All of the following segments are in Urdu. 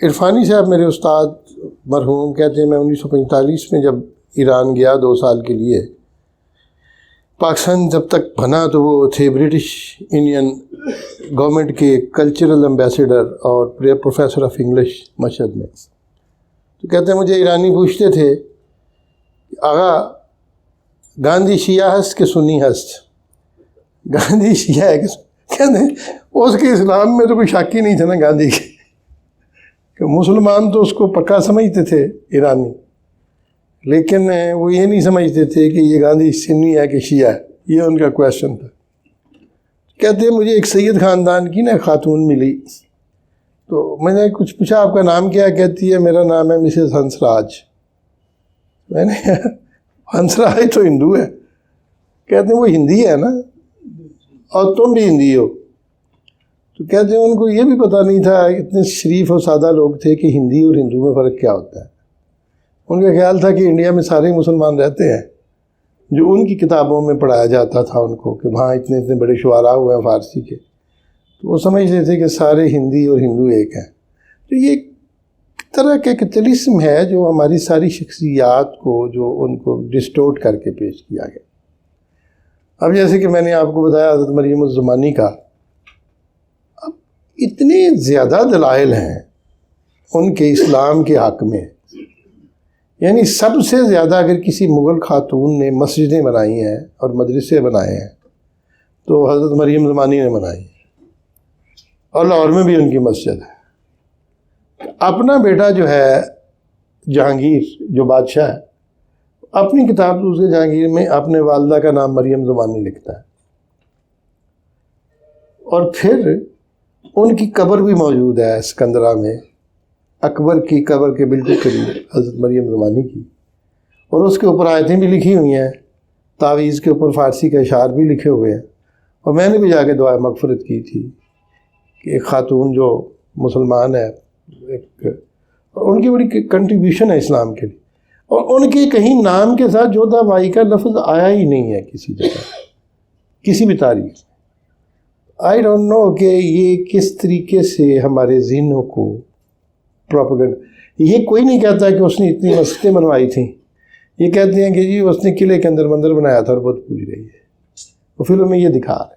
عرفانی صاحب میرے استاد مرحوم کہتے ہیں میں 1945 میں جب ایران گیا 2 سال کے لیے، پاکستان جب تک بنا تو وہ تھے برٹش انڈین گورنمنٹ کے کلچرل ایمبیسیڈر اور پروفیسر آف انگلش مشہد میں. تو کہتے ہیں مجھے ایرانی پوچھتے تھے آغا گاندھی شیعہ ہست کہ سنی ہست؟ گاندھی شیعہ ہے کہتے ہیں اس کے اسلام میں تو کوئی شک ہی نہیں تھا نا گاندھی کے، کہ مسلمان تو اس کو پکا سمجھتے تھے ایرانی، لیکن وہ یہ نہیں سمجھتے تھے کہ یہ گاندھی سنی ہے کہ شیعہ ہے. یہ ان کا کویشچن تھا. کہتے ہیں مجھے ایک سید خاندان کی نا خاتون ملی، تو میں نے کچھ پوچھا آپ کا نام کیا؟ کہتی ہے میرا نام ہے مسز ہنسراج. میں نے ہنسراج تو ہندو ہے. کہتے ہیں وہ ہندی ہے نا اور تم بھی ہندی ہو. تو کہتے ہیں ان کو یہ بھی پتہ نہیں تھا، اتنے شریف اور سادہ لوگ تھے، کہ ہندی اور ہندو میں فرق کیا ہوتا ہے. ان کا خیال تھا کہ انڈیا میں سارے مسلمان رہتے ہیں، جو ان کی کتابوں میں پڑھایا جاتا تھا ان کو کہ وہاں اتنے اتنے بڑے شعراء ہوئے ہیں فارسی کے، تو وہ سمجھتے تھے کہ سارے ہندی اور ہندو ایک ہیں. تو یہ ایک طرح کا کیپٹلزم ہے جو ہماری ساری شخصیات کو جو ان کو ڈسٹورٹ کر کے پیش کیا گیا. اب جیسے کہ میں نے آپ کو بتایا حضرت مریم الزمانی کا، اب اتنے زیادہ دلائل ہیں ان کے اسلام کے حق میں، یعنی سب سے زیادہ اگر کسی مغل خاتون نے مسجدیں بنائی ہیں اور مدرسے بنائے ہیں تو حضرت مریم الزمانی نے بنائی ہیں، اور لاہور میں بھی ان کی مسجد ہے. اپنا بیٹا جو ہے جہانگیر جو بادشاہ ہے، اپنی کتاب دوسرے جہانگیر میں اپنے والدہ کا نام مریم زمانی لکھتا ہے، اور پھر ان کی قبر بھی موجود ہے اسکندرہ میں، اکبر کی قبر کے بالکل قریب حضرت مریم زمانی کی، اور اس کے اوپر آیتیں بھی لکھی ہوئی ہیں، تعویذ کے اوپر فارسی کے اشعار بھی لکھے ہوئے ہیں. اور میں نے بھی جا کے دعائے مغفرت کی تھی کہ ایک خاتون جو مسلمان ہے، ان کی بڑی کنٹریبیوشن ہے اسلام کے لیے، اور ان کے کہیں نام کے ساتھ جودہ بائی کا لفظ آیا ہی نہیں ہے کسی جگہ، کسی بھی تاریخ میں. آئی ڈونٹ نو کہ یہ کس طریقے سے ہمارے ذہنوں کو پروپیگنڈ. یہ کوئی نہیں کہتا کہ اس نے اتنی مسجدیں بنوائی تھیں، یہ کہتے ہیں کہ جی اس نے قلعے کے اندر مندر بنایا تھا اور بت پوج رہی ہے، وہ فلم میں یہ دکھا رہے.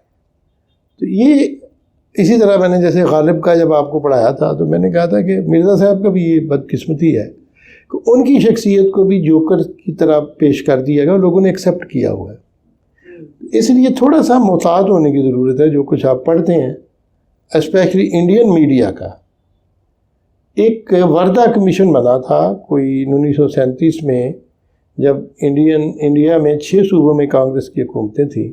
تو یہ اسی طرح میں نے جیسے غالب کا جب آپ کو پڑھایا تھا تو میں نے کہا تھا کہ مرزا صاحب کا بھی یہ بدقسمتی ہے کہ ان کی شخصیت کو بھی جوکر کی طرح پیش کر دیا گیا، لوگوں نے ایکسیپٹ کیا ہوا ہے. اس لیے تھوڑا سا محتاط ہونے کی ضرورت ہے جو کچھ آپ پڑھتے ہیں، اسپیشلی انڈین میڈیا کا. ایک وردہ کمیشن بنا تھا کوئی 1937 میں، جب انڈیا میں 6 صوبوں میں کانگریس کی حکومتیں تھیں،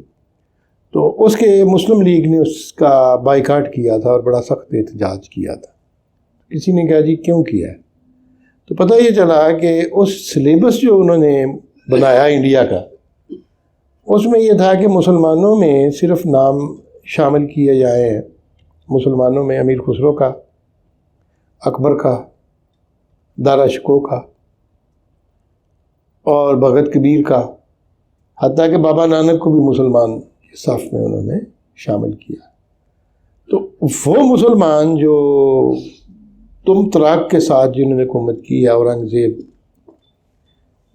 تو اس کے مسلم لیگ نے اس کا بائیکاٹ کیا تھا اور بڑا سخت احتجاج کیا تھا. کسی نے کہا جی کیوں کیا ہے؟ تو پتہ یہ چلا کہ اس سلیبس جو انہوں نے بنایا انڈیا کا، اس میں یہ تھا کہ مسلمانوں میں صرف نام شامل کیے جائیں، مسلمانوں میں امیر خسرو کا، اکبر کا، دارا شکوہ کا اور بھگت کبیر کا، حتیٰ کہ بابا نانک کو بھی مسلمان کے صف میں انہوں نے شامل کیا. تو وہ مسلمان جو تم تراک کے ساتھ جنہوں نے حکومت کی، یا اورنگزیب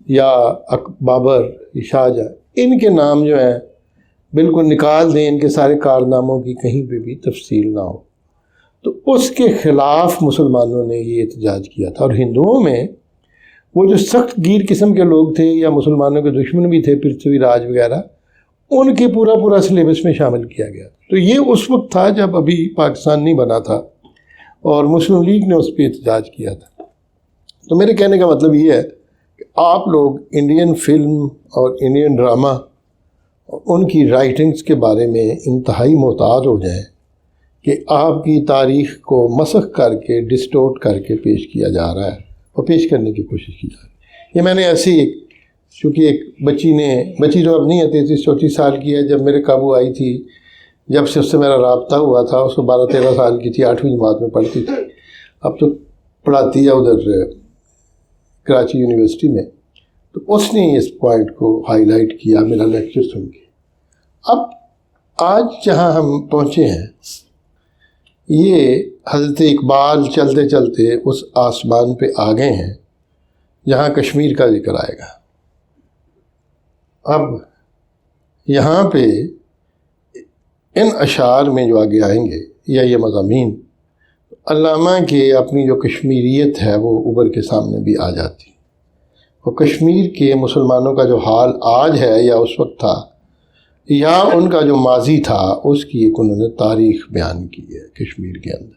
یا بابر، شاہجہاں، ان کے نام جو ہیں بالکل نکال دیں، ان کے سارے کارناموں کی کہیں پہ بھی تفصیل نہ ہو. تو اس کے خلاف مسلمانوں نے یہ احتجاج کیا تھا. اور ہندوؤں میں وہ جو سخت گیر قسم کے لوگ تھے یا مسلمانوں کے دشمن بھی تھے، پرتھوی راج وغیرہ، ان کے پورا سلیبس میں شامل کیا گیا. تو یہ اس وقت تھا جب ابھی پاکستان نہیں بنا تھا اور مسلم لیگ نے اس پہ احتجاج کیا تھا. تو میرے کہنے کا مطلب یہ ہے کہ آپ لوگ انڈین فلم اور انڈین ڈرامہ اور ان کی رائٹنگز کے بارے میں انتہائی محتاط ہو جائیں کہ آپ کی تاریخ کو مسخ کر کے ڈسٹورٹ کر کے پیش کیا جا رہا ہے اور پیش کرنے کی کوشش کی جا رہی ہے. یہ میں نے ایسی چونکہ ایک بچی جو اب نہیں ہے، 33-34 سال کی ہے، جب میرے قابو آئی تھی، جب سے اس سے میرا رابطہ ہوا تھا، اس کو 12-13 سال کی تھی، 8ویں جماعت میں پڑھتی تھی. اب تو پڑھاتی ہے ادھر کراچی یونیورسٹی میں. تو اس نے اس پوائنٹ کو ہائی لائٹ کیا میرا لیکچر سن کے. اب آج جہاں ہم پہنچے ہیں، یہ حضرت اقبال چلتے چلتے اس آسمان پہ آ گئے ہیں جہاں کشمیر کا ذکر آئے گا۔ اب یہاں پہ ان اشعار میں جو آگے آئیں گے یا یہ مضامین، علامہ کے اپنی جو کشمیریت ہے وہ ابھر کے سامنے بھی آ جاتی، اور کشمیر کے مسلمانوں کا جو حال آج ہے یا اس وقت تھا یا ان کا جو ماضی تھا، اس کی ایک انہوں نے تاریخ بیان کی ہے کشمیر کے اندر۔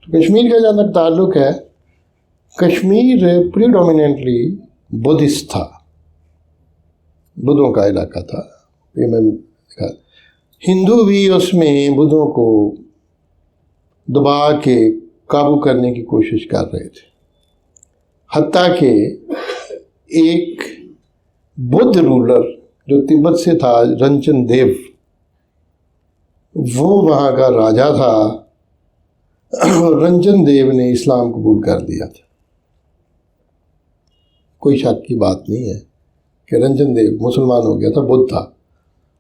تو کشمیر کا جہاں تک تعلق ہے، کشمیر پریڈومیننٹلی بدھسٹ تھا، بدھوں کا علاقہ تھا۔ یہ میں نے دیکھا، ہندو بھی اس میں بدھوں کو دبا کے قابو کرنے کی کوشش کر رہے تھے، حتیٰ کہ ایک بدھ رولر جو تبت سے تھا، رنچن دیو، وہ وہاں کا راجا تھا، اور رنجن دیو نے اسلام قبول کر دیا تھا۔ کوئی شک کی بات نہیں ہے کہ رنجن دیو مسلمان ہو گیا تھا، بدھ تھا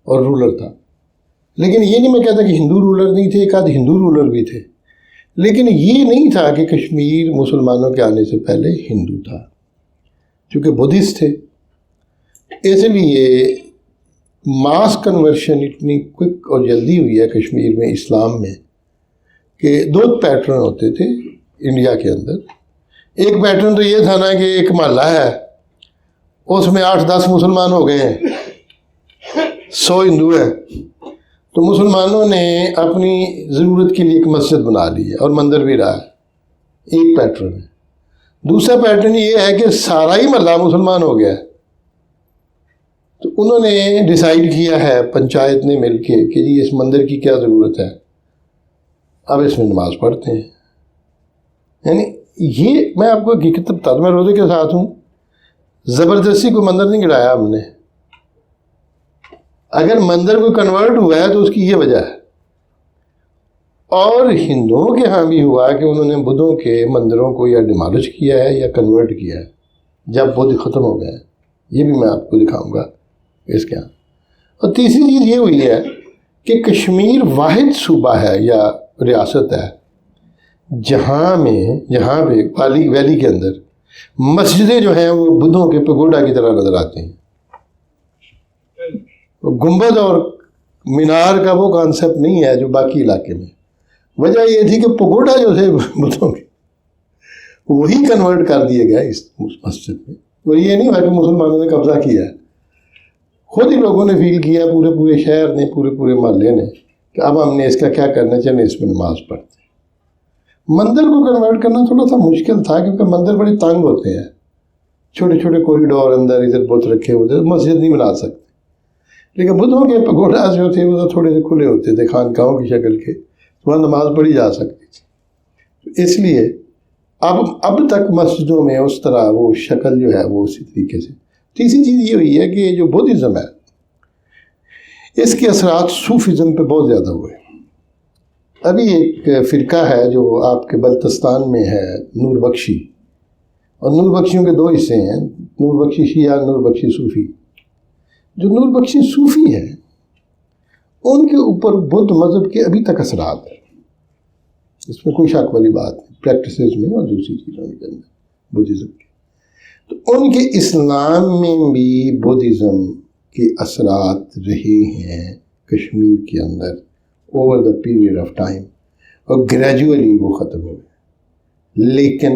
اور رولر تھا۔ لیکن یہ نہیں میں کہتا کہ ہندو رولر نہیں تھے، ایک آدھ ہندو رولر بھی تھے، لیکن یہ نہیں تھا کہ کشمیر مسلمانوں کے آنے سے پہلے ہندو تھا، چونکہ بدھسٹ تھے۔ اس لیے ماس کنورشن اتنی کوئک اور جلدی ہوئی ہے کشمیر میں اسلام میں کہ 2 پیٹرن ہوتے تھے انڈیا کے اندر۔ ایک پیٹرن تو یہ تھا نا کہ ایک محلہ ہے، اس میں 8-10 مسلمان ہو گئے ہیں، 100 ہندو ہیں، تو مسلمانوں نے اپنی ضرورت کے لیے ایک مسجد بنا لی ہے اور مندر بھی رہا ہے، ایک پیٹرن ہے۔ دوسرا پیٹرن یہ ہے کہ سارا ہی محلہ مسلمان ہو گیا ہے، تو انہوں نے ڈیسائیڈ کیا ہے پنچایت نے مل کے کہ جی اس مندر کی کیا ضرورت ہے، اب اس میں نماز پڑھتے ہیں۔ یعنی یہ میں آپ کو حقیقت بتا دوں، میں روزے کے ساتھ ہوں، زبردستی کوئی مندر نہیں گرایا ہم نے۔ اگر مندر کوئی کنورٹ ہوا ہے تو اس کی یہ وجہ ہے، اور ہندوؤں کے ہاں بھی ہوا کہ انہوں نے بدھوں کے مندروں کو یا ڈیمالش کیا ہے یا کنورٹ کیا ہے جب بدھ ختم ہو گئے ہیں۔ یہ بھی میں آپ کو دکھاؤں گا اس کے ہاں۔ اور تیسری چیز یہ ہوئی ہے کہ کشمیر واحد صوبہ ہے یا ریاست ہے جہاں پہ ویلی کے اندر مسجدیں جو ہیں وہ بدھوں کے پگوڈا کی طرح نظر آتے ہیں۔ گنبد اور مینار کا وہ کانسیپٹ نہیں ہے جو باقی علاقے میں۔ وجہ یہ تھی کہ پگوڈا جو تھے بدھوں کے وہی کنورٹ کر دیے گئے اس مسجد میں، اور یہ نہیں ہوا کہ مسلمانوں نے قبضہ کیا ہے، خود ہی لوگوں نے فیل کیا، پورے شہر نے، پورے محلے نے، کہ اب ہم نے اس کا کیا کرنا چاہیے، اس میں نماز پڑھتے ہیں۔ مندر کو کنورٹ کرنا تھوڑا سا مشکل تھا کیونکہ مندر بڑے تنگ ہوتے ہیں، چھوٹے چھوٹے کوریڈور اندر ادھر بت رکھے ہوتے، مسجد نہیں بنا سکتے۔ لیکن بدھوں کے پگوڈاز جو تھے وہ تھوڑے سے کھلے ہوتے تھے، خانقاہوں کی شکل کے، وہاں نماز پڑھی جا سکتی تھی۔ اس لیے اب تک مسجدوں میں اس طرح وہ شکل جو ہے وہ اسی طریقے سے۔ تیسری چیز یہ ہوئی ہے کہ جو بدھزم ہے اس کے اثرات صوفزم پہ بہت زیادہ ہوئے۔ ابھی ایک فرقہ ہے جو آپ کے بلتستان میں ہے، نور بخشی، اور نور بخشیوں کے 2 حصے ہیں، نور بخشی شیعہ، نور بخشی صوفی۔ جو نور بخشی صوفی ہے ان کے اوپر بدھ مذہب کے ابھی تک اثرات ہیں، اس میں کوئی شک والی بات نہیں، پریکٹسز میں اور دوسری چیزوں کے اندر بدھزم کے۔ تو ان کے اسلام میں بھی بدھزم کے اثرات رہے ہیں کشمیر کے اندر over the period of time, اور گریجولی وہ ختم ہو گئے۔ لیکن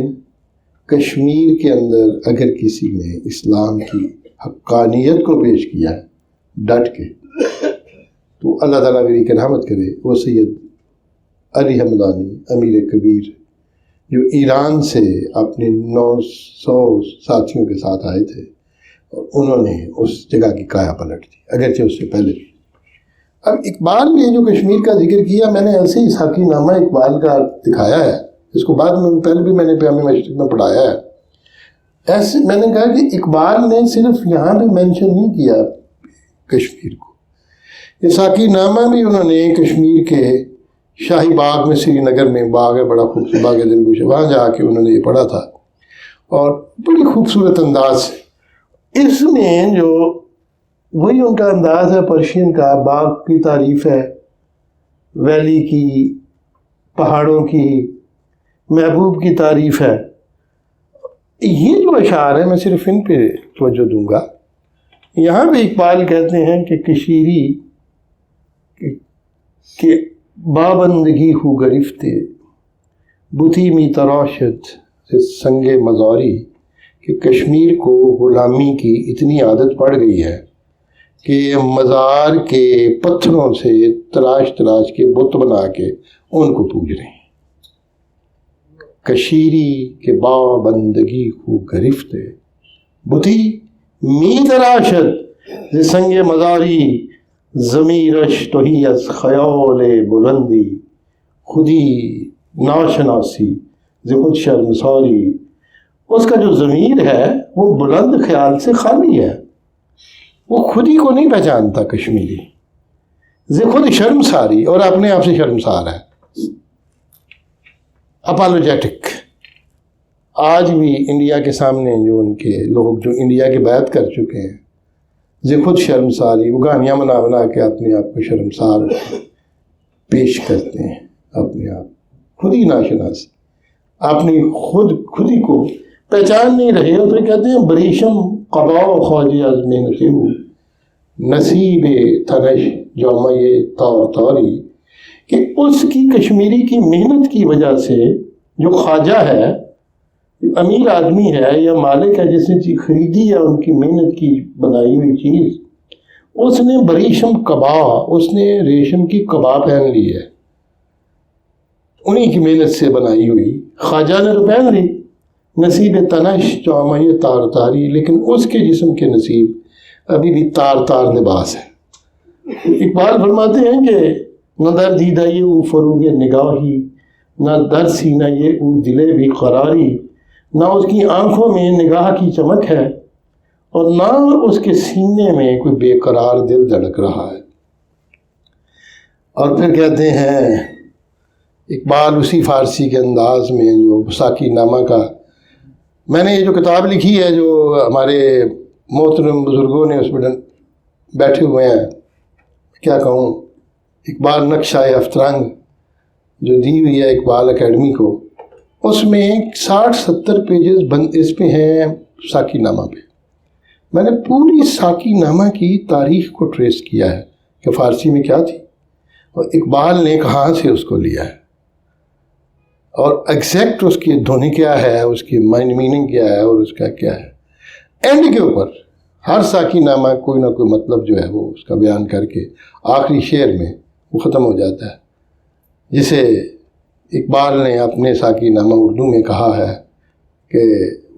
کشمیر کے اندر اگر کسی نے اسلام کی حقانیت کو پیش کیا ہے ڈٹ کے، تو اللہ تعالیٰ میری کرامت کرے، وہ سید علی حمدانی امیر کبیر جو ایران سے اپنے 900 ساتھیوں کے ساتھ آئے تھے، اور انہوں نے اس جگہ کی کایا پلٹ دی، اگرچہ اس سے پہلے بھی۔ اب اقبال نے جو کشمیر کا ذکر کیا، میں نے ایسے ہی ساقی نامہ اقبال کا دکھایا ہے، اس کو بعد میں پہلے بھی میں نے پیام مشرق میں پڑھایا ہے۔ ایسے میں نے کہا کہ اقبال نے صرف یہاں پہ مینشن نہیں کیا کشمیر کو، یہ ساقی نامہ بھی انہوں نے کشمیر کے شاہی باغ میں، سری نگر میں باغ ہے بڑا خوبصورت، باغ دلگوش، وہاں جا کے انہوں نے یہ پڑھا تھا، اور بڑی خوبصورت انداز سے اس میں جو وہی ان کا انداز ہے پرشین کا، باغ کی تعریف ہے، ویلی کی پہاڑوں کی، محبوب کی تعریف ہے. یہ جو اشعار ہیں میں صرف ان پہ توجہ دوں گا. یہاں پہ اقبال کہتے ہیں کہ کشیری کہ بابندگی ہو گرفتے، بتی می تراشت سے سنگ مزاری، کہ کشمیر کو غلامی کی اتنی عادت پڑ گئی ہے کہ مزار کے پتھروں سے تراش تراش کے بت بنا کے ان کو پوج رہے ہیں. کشیری کے بابندگی ہو گرفتے، بتی می تراشت ز سنگ مزاری، ضمیرش تہی از خیال بلندی، خودی ناشناسی ز خود شرمساری. اس کا جو ضمیر ہے وہ بلند خیال سے خالی ہے، وہ خودی کو نہیں پہچانتا کشمیری، ز خود شرمساری، اور اپنے آپ سے شرمسار ہے. اپالوجیٹک. آج بھی انڈیا کے سامنے جو ان کے لوگ جو انڈیا کی بیعت کر چکے ہیں، ز خود شرمساری، وہ گالیاں بنا بنا کے اپنے آپ کو شرمسار پیش کرتے ہیں. اپنے آپ خودی ناشناسی، اپنی خودی کو پہچان نہیں رہے. اور پھر کہتے ہیں بریشم قبا خواجہ از محنت ہو، نصیب تنش جامع تار تاری، کہ اس کی کشمیری کی محنت کی وجہ سے جو خواجہ ہے، امیر آدمی ہے یا مالک ہے جس نے چیز خریدی ہے ان کی محنت کی بنائی ہوئی چیز، اس نے بریشم قبا، اس نے ریشم کی قبا پہن لی ہے، انہی کی محنت سے بنائی ہوئی. خواجہ نے تو پہن لی. نصیب تنش جامع تار تاری، لیکن اس کے جسم کے نصیب ابھی بھی تار تار لباس ہے. اقبال فرماتے ہیں کہ نہ در دیدہ یہ او فروغ نگاہی، نہ در سینہ یہ او دلے بھی قراری، نہ اس کی آنکھوں میں نگاہ کی چمک ہے اور نہ اس کے سینے میں کوئی بے قرار دل دھڑک رہا ہے. اور پھر کہتے ہیں اقبال اسی فارسی کے انداز میں جو ساقی نامہ کا، میں نے یہ جو کتاب لکھی ہے جو ہمارے محترم بزرگوں نے اس پہ بیٹھے ہوئے ہیں، کیا کہوں، اقبال نقشہ افطرنگ جو دی ہوئی ہے اقبال اکیڈمی کو، اس میں 60-70 پیجز اس پہ ہیں ساقی نامہ پہ. میں نے پوری ساقی نامہ کی تاریخ کو ٹریس کیا ہے کہ فارسی میں کیا تھی اور اقبال نے کہاں سے اس کو لیا ہے، اور ایگزیکٹ اس کی دھنی کیا ہے، اس کی میننگ کیا ہے، اور اس کا کیا ہے. اینڈ کے اوپر ہر ساقی نامہ کوئی نہ کوئی مطلب جو ہے وہ اس کا بیان کر کے آخری شعر میں وہ ختم ہو جاتا ہے، جسے اقبال نے اپنے ساقی نامہ اردو میں کہا ہے کہ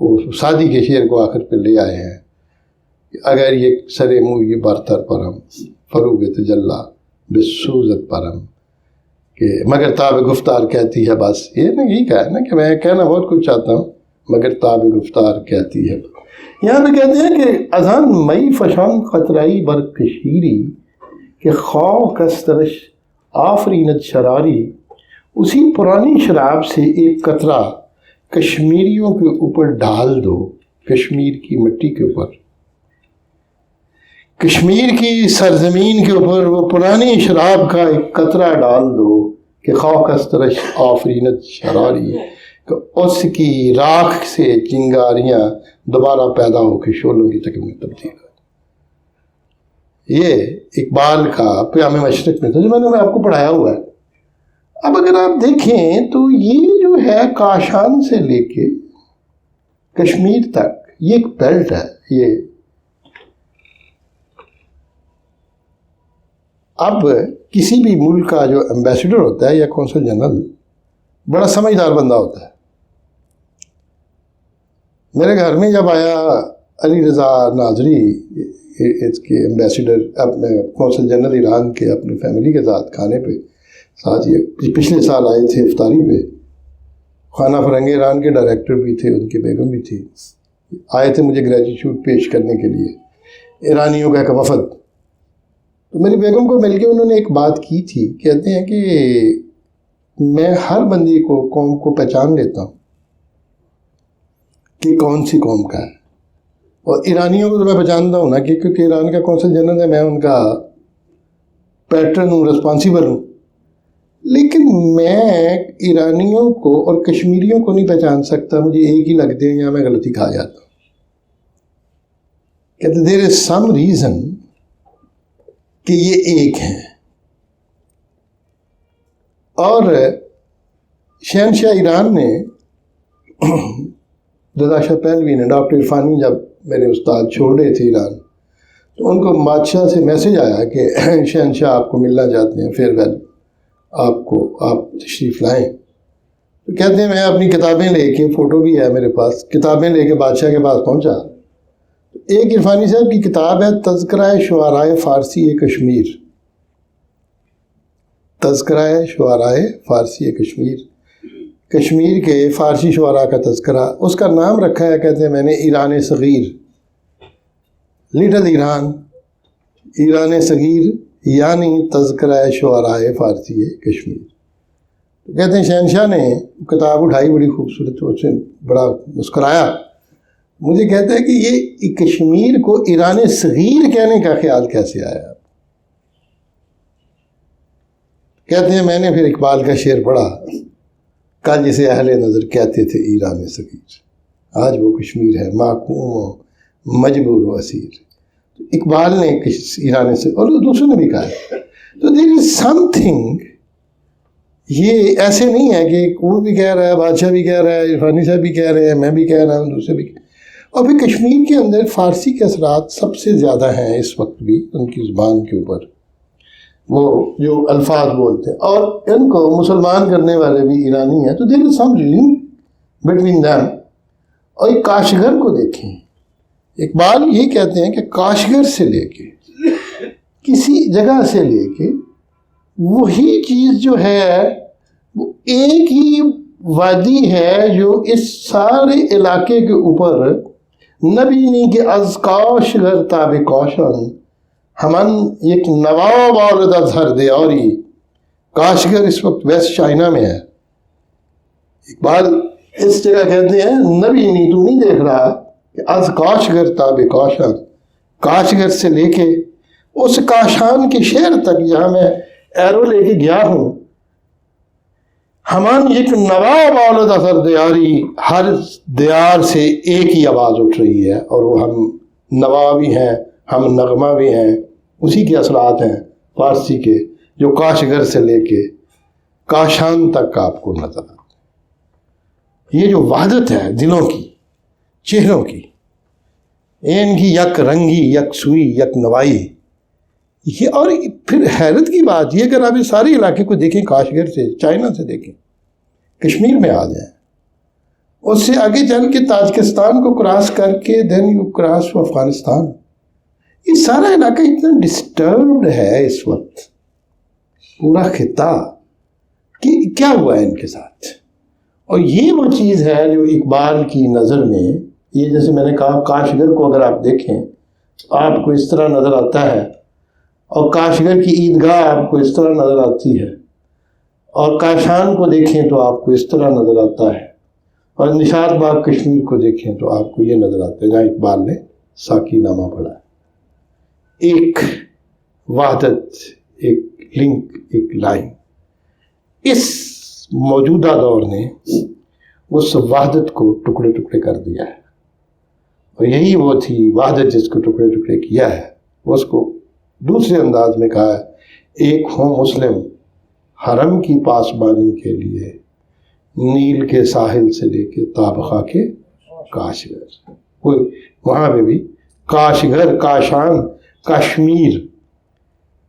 وہ سعدی کے شعر کو آخر پہ لے آئے ہیں. اگر یہ سر موی برتر پرم، فروغ تجلی بسوزت پرم، کہ مگر تاب گفتار کہتی ہے بس. یہ میں یہی کہا ہے نا کہ میں کہنا بہت کچھ چاہتا ہوں، مگر تاب گفتار کہتی ہے. یہاں پہ کہتے ہیں کہ ازان مئی فشان قطرائی بر کشیری، کہ خواہ کسترش آفرینت شراری، اسی پرانی شراب سے ایک قطرہ کشمیریوں کے اوپر ڈال دو، کشمیر کی مٹی کے اوپر، کشمیر کی سرزمین کے اوپر وہ پرانی شراب کا ایک قطرہ ڈال دو کہ خواہ کسترش آفرینت شراری، کہ اس کی راکھ سے چنگاریاں دوبارہ پیدا ہو کے شعلوں کی شکل میں تبدیل ہو. یہ اقبال کا پیام مشرق میں تھا جو میں نے آپ کو پڑھایا ہوا ہے. اب اگر آپ دیکھیں تو یہ جو ہے کاشان سے لے کے کشمیر تک یہ ایک بیلٹ ہے. یہ اب کسی بھی ملک کا جو ایمبیسڈر ہوتا ہے یا کونسل جنرل بڑا سمجھدار بندہ ہوتا ہے. میرے گھر میں جب آیا علی رضا ناظری، اس کے ایمبیسڈر، اپنے کونسل جنرل ایران کے، اپنی فیملی کے ساتھ کھانے پہ، ساتھ یہ پچھلے سال آئے تھے افطاری پہ، خانہ فرنگ ایران کے ڈائریکٹر بھی تھے، ان کی بیگم بھی تھی، آئے تھے مجھے گریجویٹ پیش کرنے کے لیے، ایرانیوں کا ایک وفد. تو میری بیگم کو مل کے انہوں نے ایک بات کی تھی، کہتے ہیں کہ میں ہر بندے کو، قوم کو پہچان لیتا ہوں کہ کون سی قوم کا ہے، اور ایرانیوں کو تو میں پہچانتا ہوں نا، کیونکہ ایران کا کونسل جنرل ہے، میں ان کا پیٹرن ہوں، رسپانسیبل ہوں. لیکن میں ایرانیوں کو اور کشمیریوں کو نہیں پہچان سکتا، مجھے ایک ہی لگتے ہیں یا میں غلطی کھا جاتا ہوں. کہتے دیر از سم ریزن کہ یہ ایک ہیں. اور شہنشاہ ایران نے، رضا شاہ پہلوی نے، ڈاکٹر عرفانی جب میرے استاد چھوڑ رہے تھے ایران، تو ان کو بادشاہ سے میسج آیا کہ شہنشاہ آپ کو ملنا چاہتے ہیں، فیئر ویل آپ تشریف لائیں. تو کہتے ہیں میں اپنی کتابیں لے کے، فوٹو بھی ہے میرے پاس، کتابیں لے کے بادشاہ کے پاس پہنچا. ایک عرفانی صاحب کی کتاب ہے تذکرہ شعرائے فارسی کشمیر، تذکرہ شعرائے فارسی کشمیر، کشمیر کے فارسی شعراء کا تذکرہ. اس کا نام رکھا ہے، کہتے ہیں میں نے ایران صغیر، لٹل ایران، ایران صغیر یعنی تذکرہ شعرائے فارسی کشمیر. تو کہتے ہیں شہنشاہ نے کتاب اٹھائی، بڑی خوبصورت، اس سے بڑا مسکرایا. مجھے کہتا ہے کہ یہ کشمیر کو ایران صغیر کہنے کا خیال کیسے آیا؟ کہتے ہیں میں نے پھر اقبال کا شعر پڑھا، کل جسے اہل نظر کہتے تھے ایران صغیر، آج وہ کشمیر ہے محکوم و مجبور و اسیر. تو اقبال نے ایران سے، اور دوسروں نے بھی کہا ہے. تو دیر از سم تھنگ، یہ ایسے نہیں ہے کہ وہ بھی کہہ رہا ہے، بادشاہ بھی کہہ رہا ہے، عرفانی صاحب بھی کہہ رہے ہیں، میں بھی کہہ رہا ہوں، دوسرے بھی کہہ رہے ہیں. اور پھر کشمیر کے اندر فارسی کے اثرات سب سے زیادہ ہیں اس وقت بھی ان کی زبان کے اوپر، وہ جو الفاظ بولتے ہیں، اور ان کو مسلمان کرنے والے بھی ایرانی ہیں. تو دیر از سم لنک بٹوین دیم. اور ایک کاشغر کو دیکھیں، اقبال یہ کہتے ہیں کہ کاشغر سے لے کے، کسی جگہ سے لے کے، وہی چیز جو ہے وہ ایک ہی وادی ہے جو اس سارے علاقے کے اوپر نبینی کے از کاشغر تاب کاشان ہمن ایک نواب آلد از ہر دیاری. کاشغر اس وقت ویسٹ چائنا میں ہے. اقبال اس جگہ کہتے ہیں نبینی، تو نہیں دیکھ رہا کہ از کاشغر تاب کاشان، کاشغر سے لے کے اس کاشان کے شہر تک جہاں میں ایرو لے کے گیا ہوں، ہمان ایک نواب آلد اثر دیاری، ہر دیار سے ایک ہی آواز اٹھ رہی ہے، اور وہ ہم نوا بھی ہیں، ہم نغمہ بھی ہیں. اسی کے اثرات ہیں فارسی کے، جو کاشغر سے لے کے کاشان تک آپ کو نظر آتے. یہ جو وحدت ہے دلوں کی، چہروں کی، ان کی یک رنگی، یک سوئی، یک نوائی. یہ اور پھر حیرت کی بات یہ، اگر آپ اس سارے علاقے کو دیکھیں، کاشغر سے، چائنا سے دیکھیں، کشمیر میں آ جائیں، اس سے آگے چل کے تاجکستان کو کراس کر کے then you cross to Afghanistan. یہ سارا علاقہ اتنا ڈسٹربڈ ہے اس وقت، پورا خطہ، کہ کیا ہوا ہے ان کے ساتھ. اور یہ وہ چیز ہے جو اقبال کی نظر میں، یہ جیسے میں نے کہا کاشغر کو اگر آپ دیکھیں آپ کو اس طرح نظر آتا ہے، اور کاشغر کی عیدگاہ آپ کو اس طرح نظر آتی ہے، اور کاشان کو دیکھیں تو آپ کو اس طرح نظر آتا ہے، اور نشاط باغ کشمیر کو دیکھیں تو آپ کو یہ نظر آتا ہے جہاں اقبال نے ساقی نامہ پڑھا ہے. ایک وحدت، ایک لنک، ایک لائن. اس موجودہ دور نے اس وحدت کو ٹکڑے ٹکڑے کر دیا ہے، اور یہی وہ تھی وحدت جس کو ٹکڑے ٹکڑے کیا ہے. اس کو دوسرے انداز میں کہا ہے، ایک ہوں مسلم حرم کی پاسبانی کے لیے، نیل کے ساحل سے لے کے تابخا کے کاشغر. کوئی وہاں پہ بھی کاشغر، کاشان، کشمیر،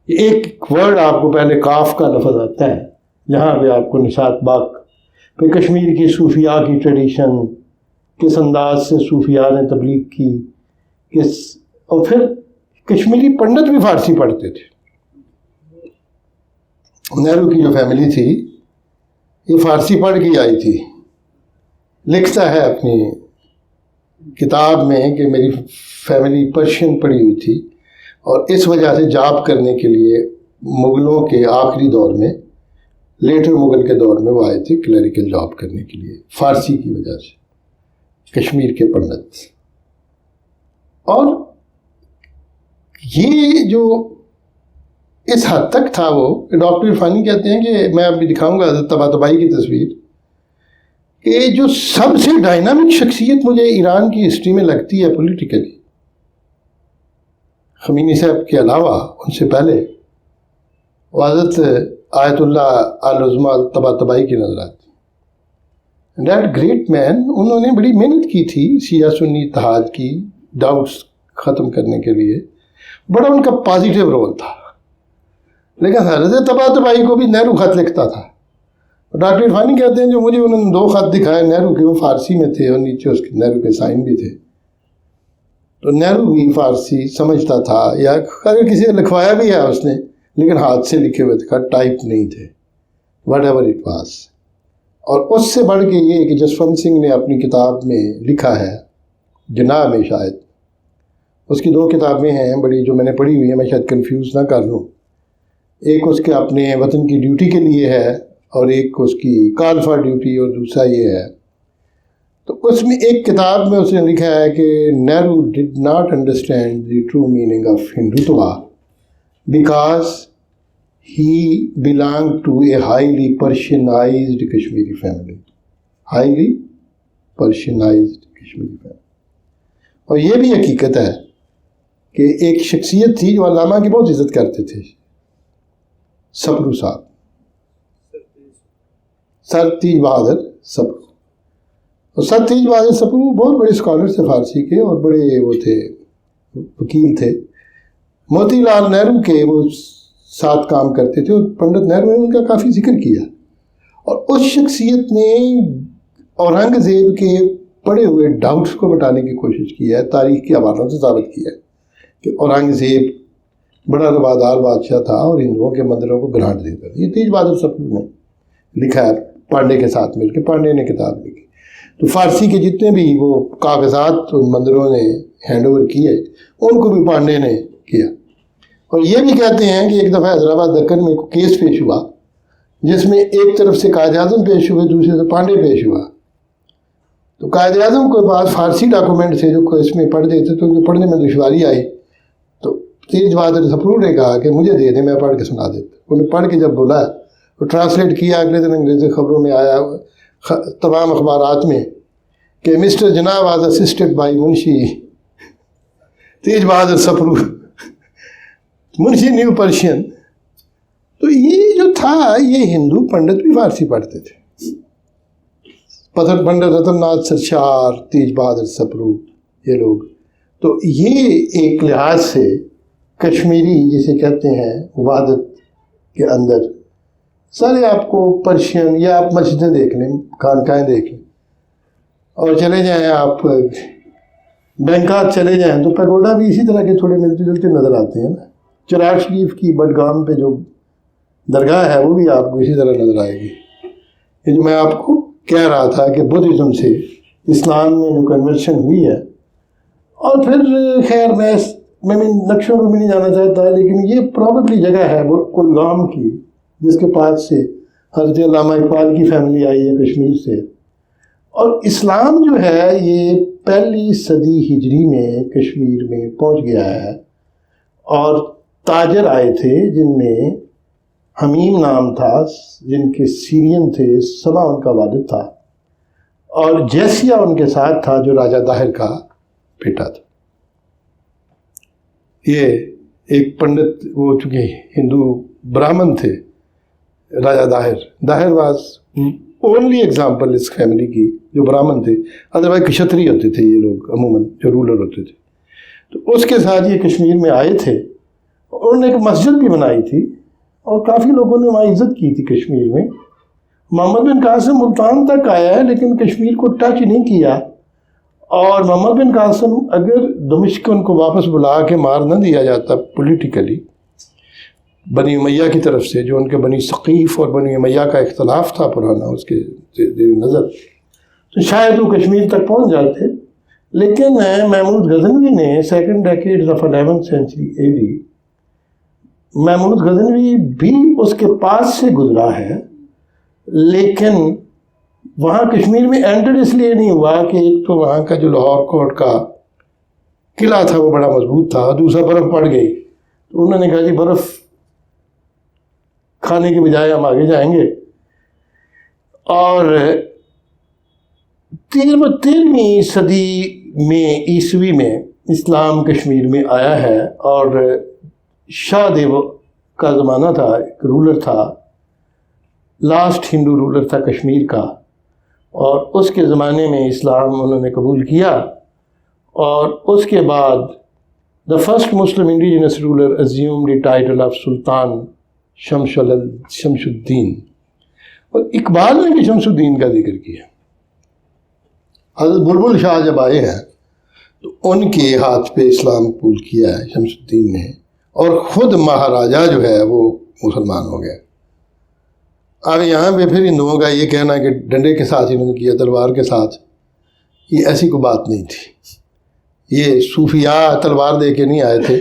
ایک ورڈ آپ کو پہلے کاف کا لفظ آتا ہے، جہاں پہ آپ کو نشاط باغ، پھر کشمیر کی صوفیاء کی ٹریڈیشن، کس انداز سے صوفیاء نے تبلیغ کی، اور پھر کشمیری پنڈت بھی فارسی پڑھتے تھے. نہرو کی جو فیملی تھی یہ فارسی پڑھ کے آئی تھی. لکھتا ہے اپنی کتاب میں کہ میری فیملی پرشین پڑھی ہوئی تھی، اور اس وجہ سے جاب کرنے کے لیے مغلوں کے آخری دور میں، لیٹر مغل کے دور میں وہ آئے تھے کلیریکل جاب کرنے کے لیے، فارسی کی وجہ سے، کشمیر کے پنڈت. اور یہ جو اس حد تک تھا وہ. ڈاکٹر عرفانی کہتے ہیں کہ میں ابھی دکھاؤں گا طباطبائی کی تصویر کہ جو سب سے ڈائنامک شخصیت مجھے ایران کی ہسٹری میں لگتی ہے پولیٹیکلی، خمینی صاحب کے علاوہ ان سے پہلے حضرت آیت اللہ العظمیٰ طباطبائی کی نظر آتی. دیٹ گریٹ مین، انہوں نے بڑی محنت کی تھی شیعہ سنی اتحاد کی، ڈاؤٹس ختم کرنے کے لیے، بڑا ان کا پازیٹیو رول تھا. لیکن حضرت طباطبائی کو بھی نہرو خط لکھتا تھا. ڈاکٹر عرفانی کہتے ہیں جو مجھے انہوں نے 2 خط دکھائے نہرو کے، وہ فارسی میں تھے اور نیچے اس کے نہرو کے سائن بھی تھے. تو نہرو بھی فارسی سمجھتا تھا، یا اگر کسی نے لکھوایا بھی ہے اس نے، لیکن ہاتھ سے لکھے ہوئے تھے، ٹائپ نہیں تھے، واٹ ایور اٹ واز. اور اس سے بڑھ کے یہ کہ جسونت سنگھ نے اپنی کتاب میں لکھا ہے، جناح میں شاید، اس کی 2 کتابیں ہیں بڑی جو میں نے پڑھی ہوئی ہیں، میں شاید کنفیوز نہ کر لوں. ایک اس کے اپنے وطن کی ڈیوٹی کے لیے ہے، اور ایک اس کی کال فار ڈیوٹی، اور دوسرا یہ ہے. تو اس میں ایک کتاب میں اس نے لکھا ہے کہ Nehru did not understand the true meaning of Hindutva because he belonged to a highly Persianized Kashmiri family. highly Persianized Kashmiri family. اور یہ بھی حقیقت ہے کہ ایک شخصیت تھی جو علامہ کی بہت عزت کرتے تھے، سپرو صاحب، سر تیج بہادر سپرو. اور سر تیج بہادر سپرو بہت بڑے اسکالر تھے فارسی کے، اور بڑے وہ تھے، وکیل تھے. موتی لال نہرو کے وہ ساتھ کام کرتے تھے، اور پنڈت نہرو نے ان کا کافی ذکر کیا. اور اس شخصیت نے اورنگزیب کے پڑے ہوئے ڈاؤٹس کو مٹانے کی کوشش کی ہے، تاریخ کے حوالوں سے ثابت کیا ہے کہ اورنگزیب بڑا روادار بادشاہ تھا اور ہندوؤں کے مندروں کو گرانٹ دیتا تھا. یہ تیج بہادر سپرو نے لکھا ہے پانڈے کے ساتھ مل کے، پانڈے نے کتاب لکھی. تو فارسی کے جتنے بھی وہ کاغذات ان مندروں نے ہینڈ اوور کیے، ان کو بھی پانڈے نے کیا. اور یہ بھی کہتے ہیں کہ ایک دفعہ حیدرآباد دکن میں کیس پیش ہوا جس میں ایک طرف سے قائد اعظم پیش ہوئے، دوسرے سے پانڈے پیش ہوا. تو قائد اعظم کے پاس فارسی ڈاکومنٹ تھے جو اس میں پڑھ دیتے تو ان کو پڑھنے میں دشواری آئی. تو تیج بہادر سپرو نے کہا کہ مجھے دے دیں، میں پڑھ کے سنا دیتا. انہوں نے پڑھ کے جب بولا اور ٹرانسلیٹ کیا، اگلے دن انگریزی خبروں میں آیا، تمام اخبارات میں، کہ Mister Jinnah was assisted by Munshi Tej Bahadur Sapru, Munshi knew Persian. تو یہ جو تھا، یہ ہندو پنڈت بھی فارسی پڑھتے تھے. پنڈت رتن ناتھ سرشار، تیج بہادر سپرو، یہ لوگ. تو یہ ایک لحاظ سے کشمیری جسے کہتے ہیں وحدت کے اندر سارے آپ کو پرشین، یا آپ مسجدیں دیکھ لیں، خانقاہیں دیکھ لیں، اور چلے جائیں آپ بینکاک چلے جائیں تو پیگوڈا بھی اسی طرح کے تھوڑے ملتے جلتے نظر آتے ہیں نا. چراغ شریف کی بڈگام پہ جو درگاہ ہے وہ بھی آپ کو اسی طرح نظر آئے گی. یہ جو میں آپ کو کہہ رہا تھا کہ بدھزم سے اسلام میں جو کنورشن ہوئی ہے، اور پھر خیر میں نقشوں میں بھی نہیں جانا چاہتا، لیکن یہ پرابیبلی جگہ ہے کلگام کی، جس کے پاس سے حضرت علامہ اقبال کی فیملی آئی ہے کشمیر سے. اور اسلام جو ہے یہ 1 صدی ہجری میں کشمیر میں پہنچ گیا ہے. اور تاجر آئے تھے جن میں حمیم نام تھا، جن کے سیرین تھے، سما ان کا والد تھا، اور جیسیا ان کے ساتھ تھا جو راجہ داہر کا بیٹا تھا. یہ ایک پنڈت، وہ چونکہ ہندو برہمن تھے، Raja Dahir was only example اس فیملی کی جو برہمن تھے. ادروائز کشتری ہوتے تھے یہ لوگ عموماً جو رولر ہوتے تھے. تو اس کے ساتھ یہ کشمیر میں آئے تھے. انہوں نے ایک مسجد بھی بنائی تھی، اور کافی لوگوں نے وہاں عزت کی تھی کشمیر میں. محمد بن قاسم ملتان تک آیا ہے لیکن کشمیر کو ٹچ نہیں کیا. اور محمد بن قاسم اگر دمشق ان کو واپس بلا کے مار نہ دیا جاتا پولیٹیکلی بنی امیہ کی طرف سے، جو ان کے بنی ثقیف اور بنی امیہ کا اختلاف تھا پرانا اس کے زیر نظر، تو شاید وہ کشمیر تک پہنچ جاتے. لیکن محمود غزنوی نے 2nd decade of 11th century AD، Mahmood Ghaznavi بھی اس کے پاس سے گزرا ہے، لیکن وہاں کشمیر میں اینٹر اس لیے نہیں ہوا کہ ایک تو وہاں کا جو لاہور کوٹ کا قلعہ تھا وہ بڑا مضبوط تھا، دوسرا برف پڑ گئی. تو انہوں نے کہا جی برف کھانے کے بجائے ہم آگے جائیں گے. اور 13ویں صدی میں عیسوی میں اسلام کشمیر میں آیا ہے، اور شاہ دیو کا زمانہ تھا، ایک رولر تھا، لاسٹ ہندو رولر تھا کشمیر کا، اور اس کے زمانے میں اسلام انہوں نے قبول کیا. اور اس کے بعد the first Muslim indigenous ruler assumed the title of Sultan Shamsuddin. اور اقبال نے بھی شمس الدین کا ذکر کیا. حضرت بلبل شاہ جب آئے ہیں تو ان کے ہاتھ پہ اسلام قبول کیا ہے شمس الدین نے، اور خود مہاراجہ جو ہے وہ مسلمان ہو گیا. اب یہاں پہ پھر ہندوؤں کا یہ کہنا کہ ڈنڈے کے ساتھ انہوں نے کیا، تلوار کے ساتھ، یہ ایسی کوئی بات نہیں تھی. یہ صوفیاء تلوار دے کے نہیں آئے تھے،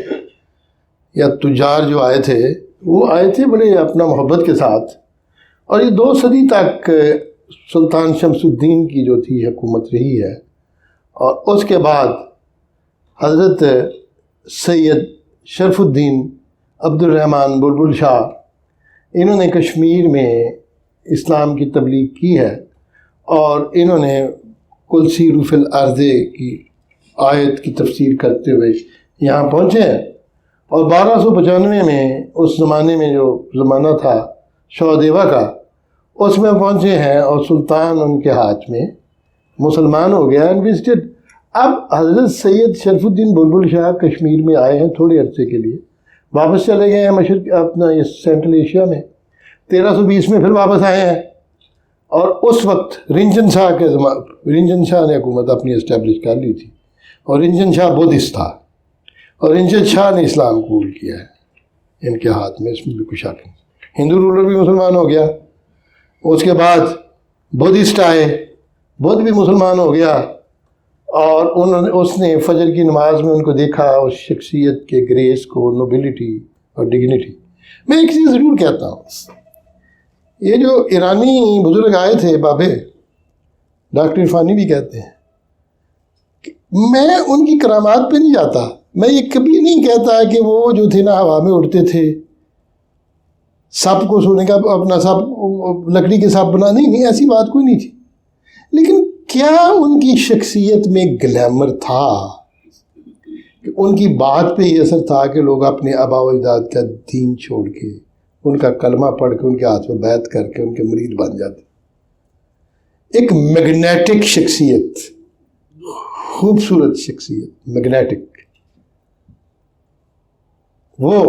یا تجار جو آئے تھے وہ آئے تھے بڑے اپنا محبت کے ساتھ. اور یہ 2 صدی تک سلطان شمس الدین کی جو تھی حکومت رہی ہے. اور اس کے بعد حضرت سید شرف الدین عبد الرحمن بلبل شاہ، انہوں نے کشمیر میں اسلام کی تبلیغ کی ہے، اور انہوں نے کل سیروا فی الارض کی آیت کی تفسیر کرتے ہوئے یہاں پہنچے ہیں. اور 1295 میں اس زمانے میں جو زمانہ تھا شاہ دیوا کا، اس میں پہنچے ہیں، اور سلطان ان کے ہاتھ میں مسلمان ہو گیا. اب حضرت سید شرف الدین بلبل شاہ کشمیر میں آئے ہیں تھوڑے عرصے کے لیے، واپس چلے گئے ہیں مشرق اپنا یہ سینٹرل ایشیا میں. 1320 میں پھر واپس آئے ہیں، اور اس وقت رنجن شاہ نے حکومت اپنی اسٹیبلش کر لی تھی، اور رنجن شاہ بدھسٹ تھا، اور رنجن شاہ نے اسلام قبول کیا ہے ان کے ہاتھ میں، اس میں بھی کوئی شک نہیں. ہندو رولر بھی مسلمان ہو گیا. اس کے بعد بدھسٹ آئے، بدھ بھی مسلمان ہو گیا. اور اس نے فجر کی نماز میں ان کو دیکھا، اس شخصیت کے گریس کو، نوبلٹی اور ڈگنیٹی. میں ایک چیز ضرور کہتا ہوں، یہ جو ایرانی بزرگ آئے تھے بابے، ڈاکٹر عرفانی بھی کہتے ہیں، میں ان کی کرامات پہ نہیں جاتا. میں یہ کبھی نہیں کہتا کہ وہ جو تھے نا ہوا میں اڑتے تھے، سپ کو سونے کا اپنا سپ، لکڑی کے سپ بنا، نہیں ایسی بات کوئی نہیں تھی. لیکن کیا ان کی شخصیت میں گلیمر تھا؟ کہ ان کی بات پہ یہ اثر تھا کہ لوگ اپنے آبا و اجداد کا دین چھوڑ کے، ان کا کلمہ پڑھ کے، ان کے ہاتھ میں بیعت کر کے ان کے مرید بن جاتے. ایک میگنیٹک شخصیت، خوبصورت شخصیت، میگنیٹک. وہ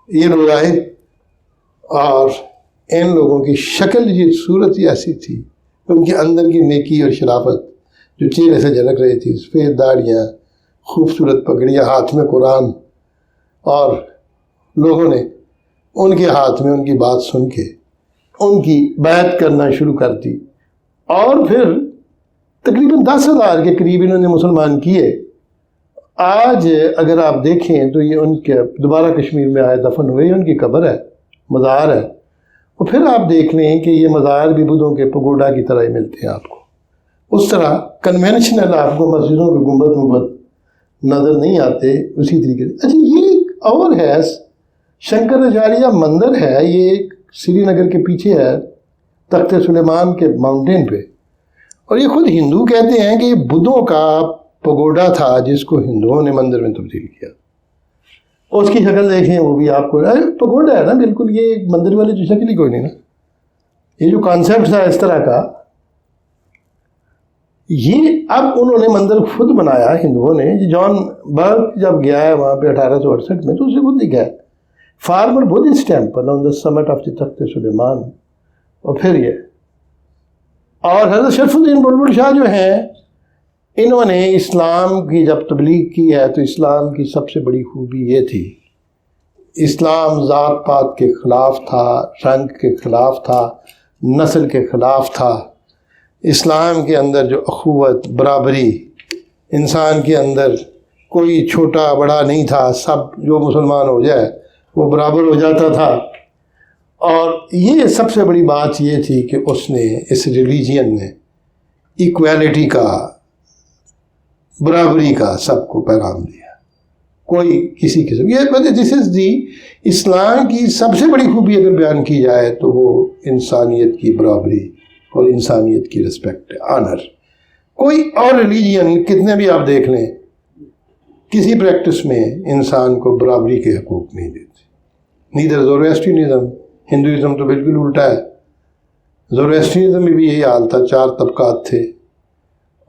یہ لوگ آئے، اور ان لوگوں کی شکل، یہ صورت ہی ایسی تھی، ان کے اندر کی نیکی اور شرافت جو چہرے سے جھلک رہی تھی، سفید داڑیاں، خوبصورت پگڑیاں، ہاتھ میں قرآن. اور لوگوں نے ان کے ہاتھ میں ان کی بات سن کے ان کی بیعت کرنا شروع کر دی. اور پھر تقریباً 10,000 کے قریب انہوں نے مسلمان کیے. آج اگر آپ دیکھیں تو یہ ان کے دوبارہ کشمیر میں آئے، دفن ہوئے، ان کی قبر ہے، مزار ہے. اور پھر آپ دیکھ لیں کہ یہ مزار بھی بدھوں کے پگوڈا کی طرح ہی ملتے ہیں آپ کو. اس طرح کنونشنل آپ کو مسجدوں کے گنبد نظر نہیں آتے اسی طریقے سے. اچھا، یہ ایک اور ہے، شنکراچاریہ مندر ہے، یہ ایک سری نگر کے پیچھے ہے، تخت سلیمان کے ماؤنٹین پہ. اور یہ خود ہندو کہتے ہیں کہ یہ بدھوں کا پگوڈا تھا جس کو ہندوؤں نے مندر میں تبدیل کیا. اس کی شکل دیکھیں، وہ بھی آپ کو پگوڈا ہے نا، بالکل یہ مندر والی تو شکل ہی کوئی نہیں نا. یہ جو کانسیپٹ تھا اس طرح کا، یہ اب انہوں نے مندر خود بنایا ہندوؤں نے. جان برک جب گیا ہے وہاں پہ 1868 میں، تو اسے خود لکھا ہے former Buddhist temple on the summit of the Takht Sulaiman. اور پھر یہ، اور حضرت شرف الدین بلبل شاہ جو ہیں، انہوں نے اسلام کی جب تبلیغ کی ہے تو اسلام کی سب سے بڑی خوبی یہ تھی، اسلام ذات پات کے خلاف تھا، رنگ کے خلاف تھا، نسل کے خلاف تھا. اسلام کے اندر جو اخوت، برابری، انسان کے اندر کوئی چھوٹا بڑا نہیں تھا، سب جو مسلمان ہو جائے وہ برابر ہو جاتا تھا. اور یہ سب سے بڑی بات یہ تھی کہ اس نے، اس ریلیجین نے ایکویلٹی کا، برابری کا سب کو پیغام دیا. کوئی کسی قسم. یہ دس از دی اسلام کی سب سے بڑی خوبی اگر بیان کی جائے تو وہ انسانیت کی برابری اور انسانیت کی رسپیکٹ ہے، آنر. کوئی اور ریلیجین کتنے بھی آپ دیکھ لیں کسی پریکٹس میں انسان کو برابری کے حقوق نہیں دیتے. نیدر زورویسٹرینزم، ہندوازم تو بالکل الٹا ہے. زورویسٹرینزم میں بھی یہی حال تھا، 4 طبقات تھے،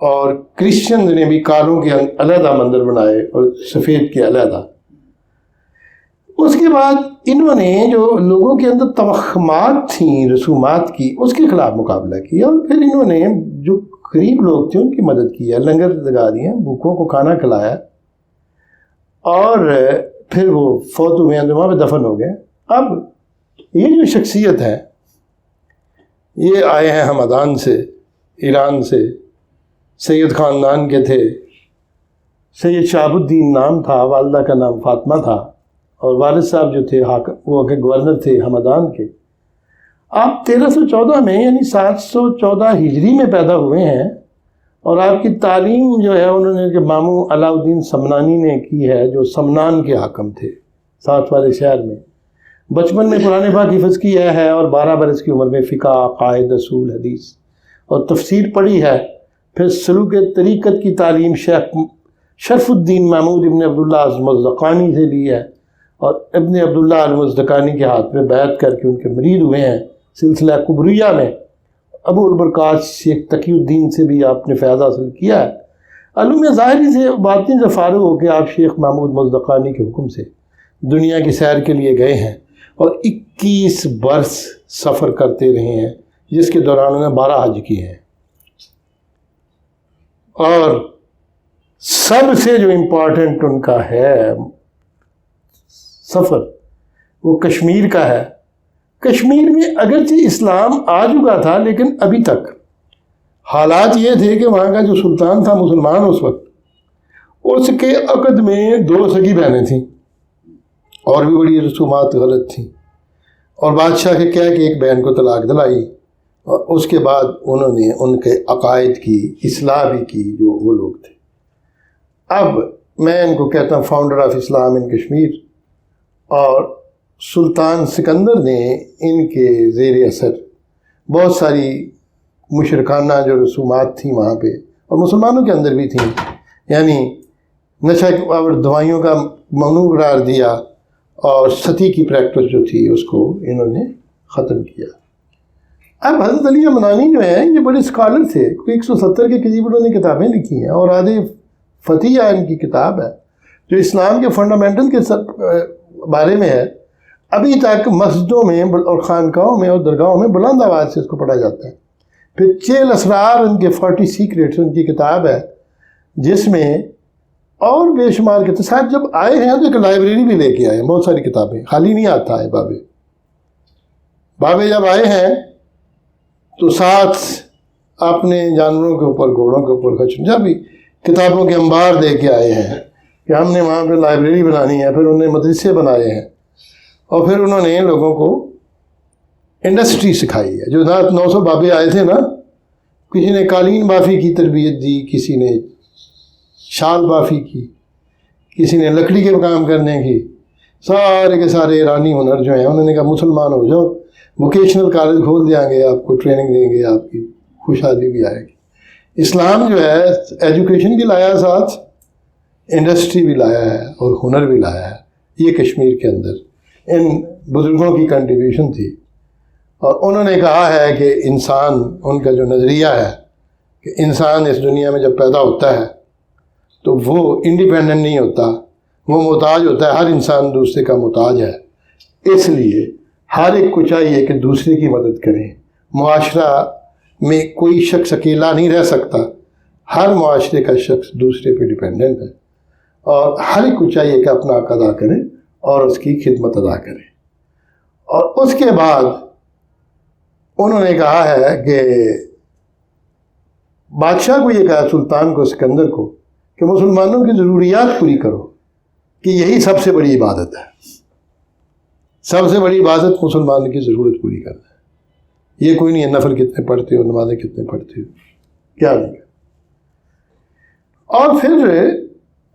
اور کرسچنز نے بھی کالوں کے علیحدہ مندر بنائے اور سفید کے علیحدہ. اس کے بعد انہوں نے جو لوگوں کے اندر توہمات تھیں رسومات کی، اس کے خلاف مقابلہ کیا، اور پھر انہوں نے جو غریب لوگ تھے ان کی مدد کی ہے، لنگر لگا دیے، بھوکوں کو کھانا کھلایا، اور پھر وہ فوت ہوئے ہیں وہاں پہ دفن ہو گئے. اب یہ جو شخصیت ہے یہ آئے ہیں ہمدان سے، ایران سے، سید خاندان کے تھے. سید شہاب الدین نام تھا، والدہ کا نام فاطمہ تھا، اور والد صاحب جو تھے وہ گورنر تھے ہمدان کے. آپ 1314 میں یعنی 714 ہجری میں پیدا ہوئے ہیں، اور آپ کی تعلیم جو ہے انہوں نے کہ ماموں علاء الدین سمنانی نے کی ہے، جو سمنان کے حاکم تھے 7 والے شہر میں. بچپن میں قرآن پاک حفظ کیا ہے، اور 12 برس کی عمر میں فقہ، عقائد، اصول حدیث اور تفسیر پڑھی ہے. پھر سلوک طریقت کی تعلیم شیخ شرف الدین محمود ابن عبداللہ المزدقانی سے لی ہے، اور ابن عبداللہ المزدقانی کے ہاتھ میں بیعت کر کے ان کے مرید ہوئے ہیں. سلسلہ کبریہ میں ابو البرکات شیخ تقی الدین سے بھی آپ نے فیض حاصل کیا ہے. علوم ظاہری سے باطنی سے فارغ ہو کے آپ شیخ محمود مزدقانی کے حکم سے دنیا کی سیر کے لیے گئے ہیں، اور 21 برس سفر کرتے رہے ہیں، جس کے دوران انہوں نے 12 حج کیے ہیں. اور سب سے جو امپورٹنٹ ان کا ہے سفر وہ کشمیر کا ہے. کشمیر میں اگرچہ اسلام آ چکا تھا، لیکن ابھی تک حالات یہ تھے کہ وہاں کا جو سلطان تھا مسلمان اس وقت، اس کے عقد میں 2 سگی بہنیں تھیں، اور بھی بڑی رسومات غلط تھیں، اور بادشاہ کے کہہ کہ ایک بہن کو طلاق دلائی، اور اس کے بعد انہوں نے ان کے عقائد کی اصلاح بھی کی جو وہ لوگ تھے. اب میں ان کو کہتا ہوں فاؤنڈر آف اسلام ان کشمیر، اور سلطان سکندر نے ان کے زیر اثر بہت ساری مشرکانہ جو رسومات تھیں وہاں پہ، اور مسلمانوں کے اندر بھی تھیں، یعنی نشہ اور دوائیوں کا ممنوع قرار دیا، اور ستی کی پریکٹس جو تھی اس کو انہوں نے ختم کیا. اب حضرت علی منانی جو ہیں یہ بڑے اسکالر تھے، کوئی 170 کے قریب انہوں نے کتابیں لکھی ہیں، اور آدھے فتیہ ان کی کتاب ہے جو اسلام کے فنڈامنٹل کے بارے میں ہے. ابھی تک مسجدوں میں اور خانقاہوں میں اور درگاہوں میں بلند آواز سے اس کو پڑھا جاتا ہے. پھر 40 اسرار ان کے 40 سیکریٹس ان کی کتاب ہے، جس میں اور بے شمار کے ساتھ جب آئے ہیں تو ایک لائبریری بھی لے کے آئے ہیں، بہت ساری کتابیں، خالی نہیں آتا ہے. بابے جب آئے ہیں تو ساتھ اپنے جانوروں کے اوپر، گھوڑوں کے اوپر جب بھی کتابوں کے انبار دے کے آئے ہیں کہ ہم نے وہاں پہ لائبریری بنانی ہے. پھر انہوں نے مدرسے بنائے ہیں، اور پھر انہوں نے لوگوں کو انڈسٹری سکھائی ہے. جو 900 بابے آئے تھے نا، کسی نے قالین بافی کی تربیت دی، کسی نے شال بافی کی، کسی نے لکڑی کے کام کرنے کی. سارے کے سارے ایرانی ہنر جو ہیں انہوں نے کہا مسلمان ہو جاؤ، ووکیشنل کالج کھول دیں گے، آپ کو ٹریننگ دیں گے، آپ کی خوشحالی بھی آئے گی. اسلام جو ہے ایجوکیشن بھی لایا، ساتھ انڈسٹری بھی لایا ہے اور ہنر بھی لایا ہے. یہ کشمیر کے اندر ان بزرگوں کی کنٹریبیوشن تھی. اور انہوں نے کہا ہے کہ انسان، ان کا جو نظریہ ہے کہ انسان اس دنیا میں جب پیدا ہوتا ہے تو وہ انڈیپینڈنٹ نہیں ہوتا، وہ محتاج ہوتا ہے. ہر انسان دوسرے کا محتاج ہے، اس لیے ہر ایک کو چاہیے کہ دوسرے کی مدد کریں. معاشرہ میں کوئی شخص اکیلا نہیں رہ سکتا، ہر معاشرے کا شخص دوسرے پہ ڈیپینڈنٹ ہے، اور ہر ایک کو چاہیے کہ اپنا حق ادا کرے اور اس کی خدمت ادا کرے. اور اس کے بعد انہوں نے کہا ہے کہ بادشاہ کو یہ کہا، سلطان کو، سکندر کو، کہ مسلمانوں کی ضروریات پوری کرو، کہ یہی سب سے بڑی عبادت ہے. سب سے بڑی عبادت مسلمان کی ضرورت پوری کرنا ہے. یہ کوئی نہیں ہے نفل کتنے پڑھتے ہو، نمازیں کتنے پڑھتے ہو، کیا نہیں. اور پھر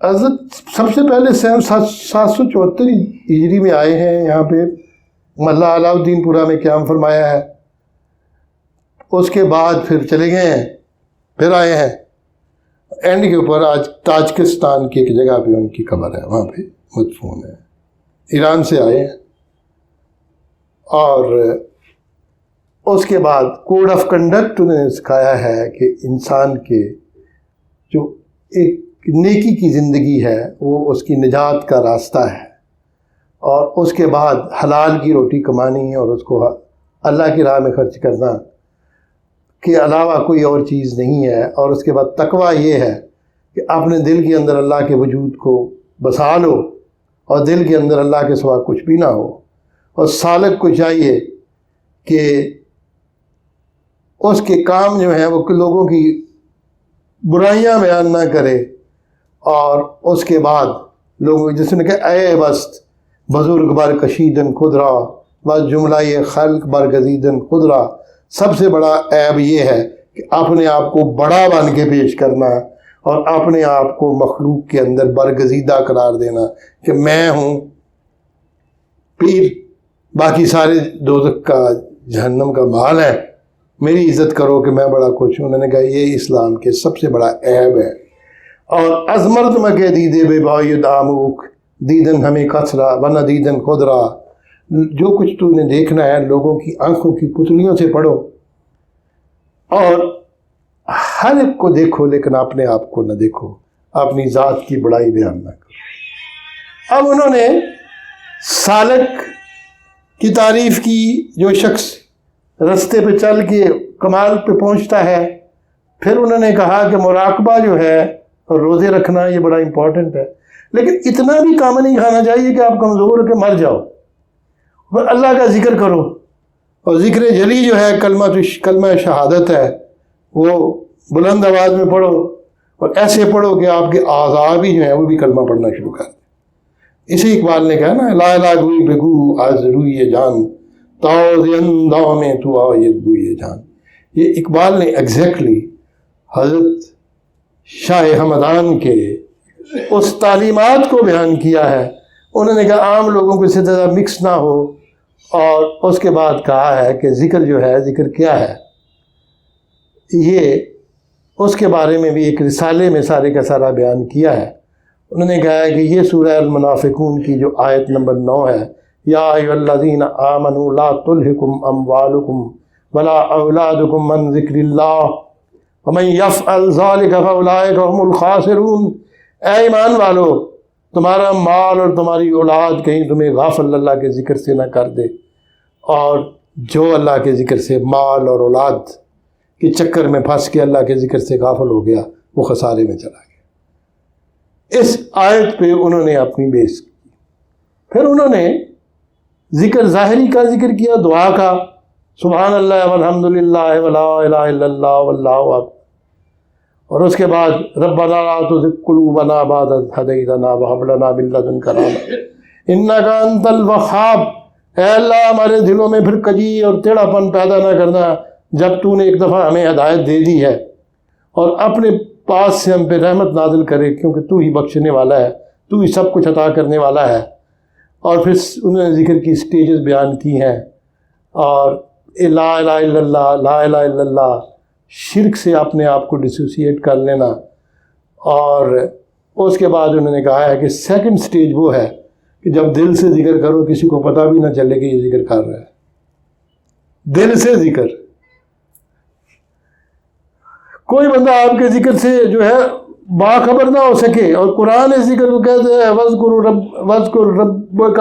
حضرت سب سے پہلے 774 ہجری میں آئے ہیں یہاں پہ، ملا علاء الدین پورہ میں قیام فرمایا ہے. اس کے بعد پھر چلے گئے ہیں، پھر آئے ہیں اینڈ کے اوپر آج تاجکستان کی ایک جگہ پہ ان کی قبر ہے، وہاں پہ مدفون ہے. ایران سے آئے ہیں. اور اس کے بعد کوڈ آف کنڈکٹ انہوں نے سکھایا ہے کہ انسان کے جو ایک نیکی کی زندگی ہے وہ اس کی نجات کا راستہ ہے، اور اس کے بعد حلال کی روٹی کمانی اور اس کو اللہ کی راہ میں خرچ کرنا کے علاوہ کوئی اور چیز نہیں ہے. اور اس کے بعد تقویٰ یہ ہے کہ اپنے دل کے اندر اللہ کے وجود کو بسا لو اور دل کے اندر اللہ کے سوا کچھ بھی نہ ہو. اور سالک کو چاہیے کہ اس کے کام جو ہیں وہ لوگوں کی برائیاں بیان نہ کرے، اور اس کے بعد لوگوں جس نے کہا اے بست بزرگ بر کشیدن خدرا بس جملہ یہ خلق بر گزیدن خدرا. سب سے بڑا عیب یہ ہے کہ اپنے آپ کو بڑا بن کے پیش کرنا اور اپنے آپ کو مخلوق کے اندر برگزیدہ قرار دینا کہ میں ہوں پیر، باقی سارے دوزخ کا جہنم کا مال ہے، میری عزت کرو کہ میں بڑا کچھ ہوں. انہوں نے کہا یہ اسلام کے سب سے بڑا عیب ہے. اور ازمرت مکے دیدے بے باید آموک دیدن ہمیں کثرا ورنہ دیدن خدرا. جو کچھ تو نے دیکھنا ہے لوگوں کی آنکھوں کی پتلیوں سے پڑھو اور ہر ایک کو دیکھو، لیکن اپنے آپ کو نہ دیکھو، اپنی ذات کی بڑائی بیان نہ کرو. اب انہوں نے سالک کی تعریف کی، جو شخص رستے پہ چل کے کمال پہ پہنچتا ہے. پھر انہوں نے کہا کہ مراقبہ جو ہے اور روزے رکھنا یہ بڑا امپورٹنٹ ہے، لیکن اتنا بھی کام نہیں کھانا چاہیے کہ آپ کمزور ہو کے مر جاؤ. اللہ کا ذکر کرو، اور ذکر جلی جو ہے کلمہ شہادت ہے وہ بلند آواز میں پڑھو، اور ایسے پڑھو کہ آپ کے اعضاء بھی جو ہیں وہ بھی کلمہ پڑھنا شروع کر دیں. اسی اقبال نے کہا نا لا الہ گوئی بگو از روی جان تاؤ میں تو آید بوئی جان. یہ اقبال نے ایگزیکٹلی حضرت شاہ ہمدان کے اس تعلیمات کو بیان کیا ہے. انہوں نے کہا عام لوگوں کو اس سے زیادہ مکس نہ ہو، اور اس کے بعد کہا ہے کہ ذکر جو ہے، ذکر کیا ہے، یہ اس کے بارے میں بھی ایک رسالے میں سارے کا سارا بیان کیا ہے. انہوں نے کہا ہے کہ یہ سورہ المنافقون کی جو آیت نمبر 9 ہے، یا ایھا الذین آمنوا لا تلھکم اموالکم ولا اولادکم عن ذکر اللہ ومن یفعل ذلک فاولئک هم الخاسرون. اے ایمان والو، تمہارا مال اور تمہاری اولاد کہیں تمہیں غافل اللہ کے ذکر سے نہ کر دے، اور جو اللہ کے ذکر سے مال اور اولاد کے چکر میں پھنس کے اللہ کے ذکر سے غافل ہو گیا وہ خسارے میں چلا گیا. اس آیت پہ انہوں نے اپنی بیس کی. پھر انہوں نے ذکر ظاہری کا ذکر کیا، دعا کا، سبحان اللہ والحمد للہ ولا الہ الا اللہ واللہ اکبر. اور اس کے بعد ربنا لا تزغ قلوبنا بعد اذ ہدیتنا وہب لنا من لدنک رحمۃ انک انت الوہاب. اے اللہ ہمارے دلوں میں پھر کجی اور ٹیڑھا پن پیدا نہ کرنا جب تو نے ایک دفعہ ہمیں ہدایت دے دی ہے، اور اپنے پاس سے ہم پہ رحمت نازل کرے، کیونکہ تو ہی بخشنے والا ہے، تو ہی سب کچھ عطا کرنے والا ہے. اور پھر انہوں نے ذکر کی سٹیجز بیان کی ہیں، اور لا الہ الا اللہ، لا الہ الا اللہ، شرک سے اپنے آپ کو ڈسوسیٹ کر لینا. اور اس کے بعد انہوں نے کہا ہے کہ سیکنڈ سٹیج وہ ہے کہ جب دل سے ذکر کرو کسی کو پتہ بھی نہ چلے کہ یہ ذکر کر رہا ہے. دل سے ذکر، کوئی بندہ آپ کے ذکر سے جو ہے باخبر نہ ہو سکے. اور قرآن اس ذکر کو کہتے ہیں وَاذْكُرْ رَبَّكَ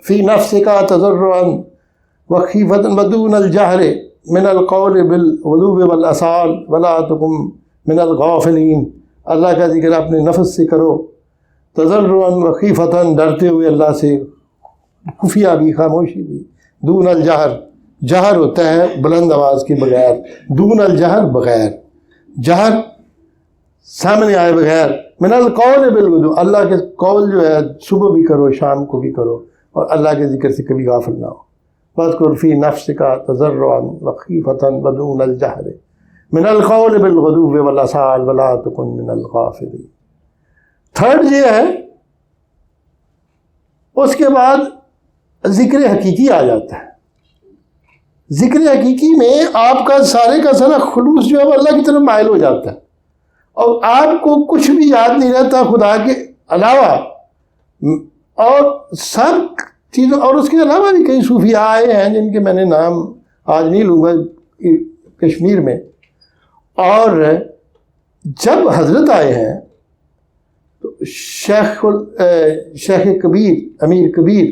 فِي نَفْسِكَ تَضَرُّعًا وَخِيفَةً وَدُونَ الْجَهْرِ مِنَ الْقَوْلِ بِالْغُدُوِّ وَالْآصَالِ وَلَا تَكُن مِنَ الْغَافِلِينَ. اللہ کا ذکر اپنے نفس سے کرو، تضرعاً وخیفتاً، ڈرتے ہوئے اللہ سے، خفیہ بھی، خاموشی بھی. دون الجہر، جہر ہوتا ہے بلند آواز کے بغیر، دون الجہر بغیر، جہر سامنے آئے بغیر. من القول بالغدو، اللہ کے قول جو ہے صبح بھی کرو شام کو بھی کرو، اور اللہ کے ذکر سے کبھی غافل نہ ہو. واذکر فی نفسک تضرعا وخیفۃ ودون الجہر من القول بالغدو والآصال ولا تکن من الغافلین. تھرڈ یہ ہے، اس کے بعد ذکر حقیقی آ جاتا ہے. ذکر حقیقی میں آپ کا سارے کا سارا خلوص جو ہے وہ اللہ کی طرف مائل ہو جاتا ہے، اور آپ کو کچھ بھی یاد نہیں رہتا خدا کے علاوہ، اور سب چیزوں. اور اس کے علاوہ بھی کئی صوفیاء آئے ہیں جن کے میں نے نام آج نہیں لوں گا کشمیر میں. اور جب حضرت آئے ہیں تو شیخ کبیر، امیر کبیر،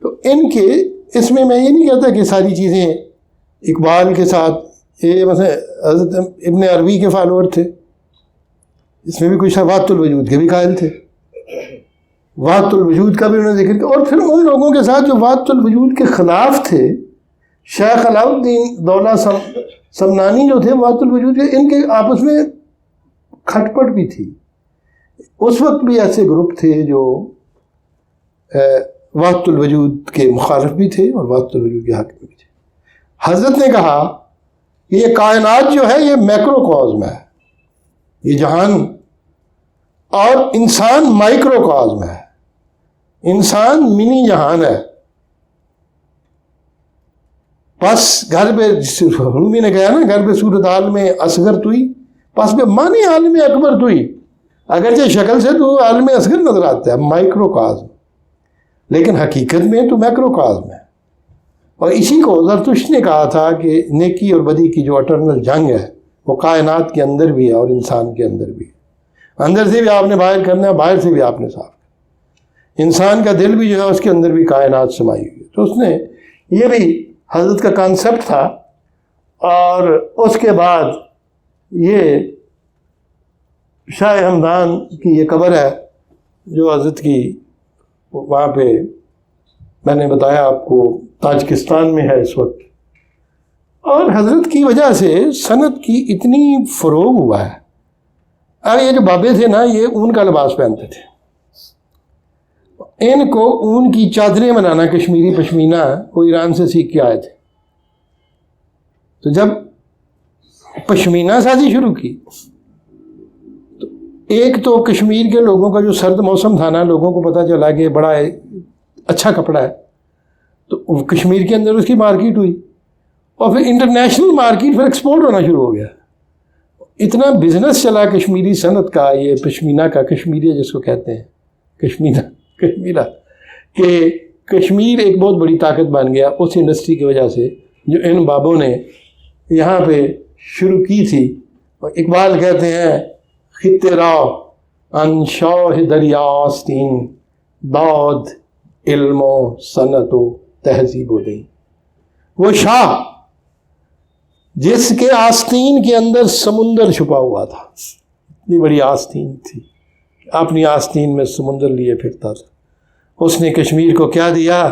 تو ان کے اس میں یہ نہیں کہتا کہ ساری چیزیں اقبال کے ساتھ، یہ مثلا حضرت ابن عربی کے فالوور تھے، اس میں بھی کچھ وحدت الوجود کے بھی قائل تھے، وحدت الوجود کا بھی انہوں نے ذکر کیا. اور پھر ان لوگوں کے ساتھ جو وحدت الوجود کے خلاف تھے، شیخ علاؤالدین دولہ سمنانی جو تھے وحدت الوجود کے، ان کے آپس میں کھٹ پٹ بھی تھی. اس وقت بھی ایسے گروپ تھے جو وحدت الوجود کے مخالف بھی تھے اور وحدت الوجود کے حق میں بھی تھے. حضرت نے کہا کہ یہ کائنات جو ہے یہ میکرو کازم ہے، یہ جہان، اور انسان مائکرو کازم ہے، انسان منی جہان ہے. بس گھر پہ رومی نے کہا نا، گھر پہ صورت حال میں اصغر توئی، پس میں مانی عالم اکبر توئی. اگرچہ شکل سے تو عالم اصغر نظر آتا ہے، مائکرو کازم، لیکن حقیقت میں تو میکرو کازم ہے. اور اسی کو زرتشت نے کہا تھا کہ نیکی اور بدی کی جو اٹرنل جنگ ہے وہ کائنات کے اندر بھی ہے اور انسان کے اندر بھی ہے. اندر سے بھی آپ نے باہر کرنا ہے، باہر سے بھی آپ نے صاف کرنا. انسان کا دل بھی جو ہے اس کے اندر بھی کائنات سمائی ہوئی ہے. تو اس نے یہ بھی حضرت کا کانسیپٹ تھا. اور اس کے بعد یہ شاہ ہمدان کی یہ قبر ہے جو حضرت کی وہاں پہ میں نے بتایا آپ کو تاجکستان میں ہے اس وقت. اور حضرت کی وجہ سے صنعت کی اتنی فروغ ہوا ہے. اب یہ جو بابے تھے نا، یہ اون کا لباس پہنتے تھے، ان کو اون کی چادریں بنانا کشمیری پشمینہ وہ ایران سے سیکھ کے آئے تھے. تو جب پشمینہ سازی شروع کی تو ایک تو کشمیر کے لوگوں کا جو سرد موسم تھا نا، لوگوں کو پتہ چلا کہ بڑا اچھا کپڑا ہے، تو کشمیر کے اندر اس کی مارکیٹ ہوئی، اور پھر انٹرنیشنل مارکیٹ پھر ایکسپورٹ ہونا شروع ہو گیا. اتنا بزنس چلا کشمیری صنعت کا، یہ پشمینہ کا، کشمیری جس کو کہتے ہیں کشمیرہ، کہ کشمیر ایک بہت بڑی طاقت بن گیا اس انڈسٹری کی وجہ سے جو ان بابوں نے یہاں پہ شروع کی تھی. اور اقبال کہتے ہیں خطے راو ان شوہ دریا آستین، داد علم و صنعت و تہذیب و دین. وہ شاہ جس کے آستین کے اندر سمندر چھپا ہوا تھا، اتنی بڑی آستین تھی، اپنی آستین میں سمندر لیے پھرتا تھا. اس نے کشمیر کو کیا دیا؟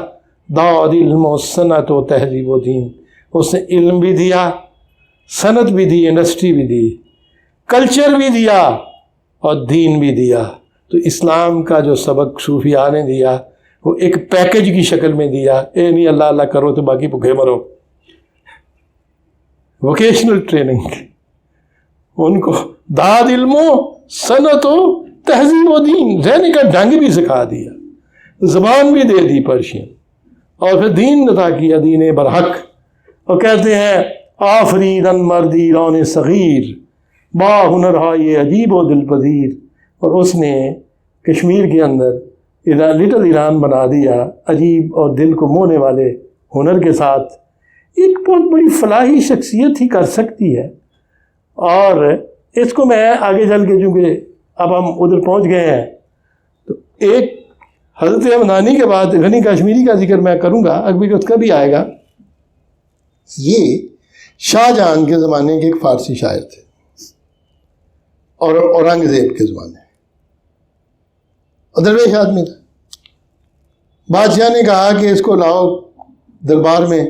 داد علم و صنعت و تہذیب و دین. اس نے علم بھی دیا، صنعت بھی دی، انڈسٹری بھی دی، کلچر بھی دیا اور دین بھی دیا. تو اسلام کا جو سبق صوفیاء نے دیا وہ ایک پیکج کی شکل میں دیا. اے نہیں اللہ اللہ کرو تو باقی بھوکے مرو. ووکیشنل ٹریننگ ان کو داد علم و صنعت و تہذیب و دین، رہنے کا ڈھنگ بھی سکھا دیا، زبان بھی دے دی پرشین، اور پھر دین عطا کیا، دین برحق. اور کہتے ہیں آفریدن مردی ران صغیر، با ہنر ہائے عجیب و دل پذیر. اور اس نے کشمیر کے اندر لٹل ایران بنا دیا، عجیب اور دل کو موہنے والے ہنر کے ساتھ. ایک بہت بڑی فلاحی شخصیت ہی کر سکتی ہے. اور اس کو میں آگے چل کے، چونکہ اب ہم ادھر پہنچ گئے ہیں، تو ایک حضرت ہمدانی کے بعد غنی کشمیری کا ذکر میں کروں گا، ابھی اس کا بھی آئے گا. یہ شاہ جہاں کے زمانے کے ایک فارسی شاعر تھے، اور اورنگزیب کے زمانے، درویش آدمی تھا. بادشاہ نے کہا کہ اس کو لاؤ دربار میں.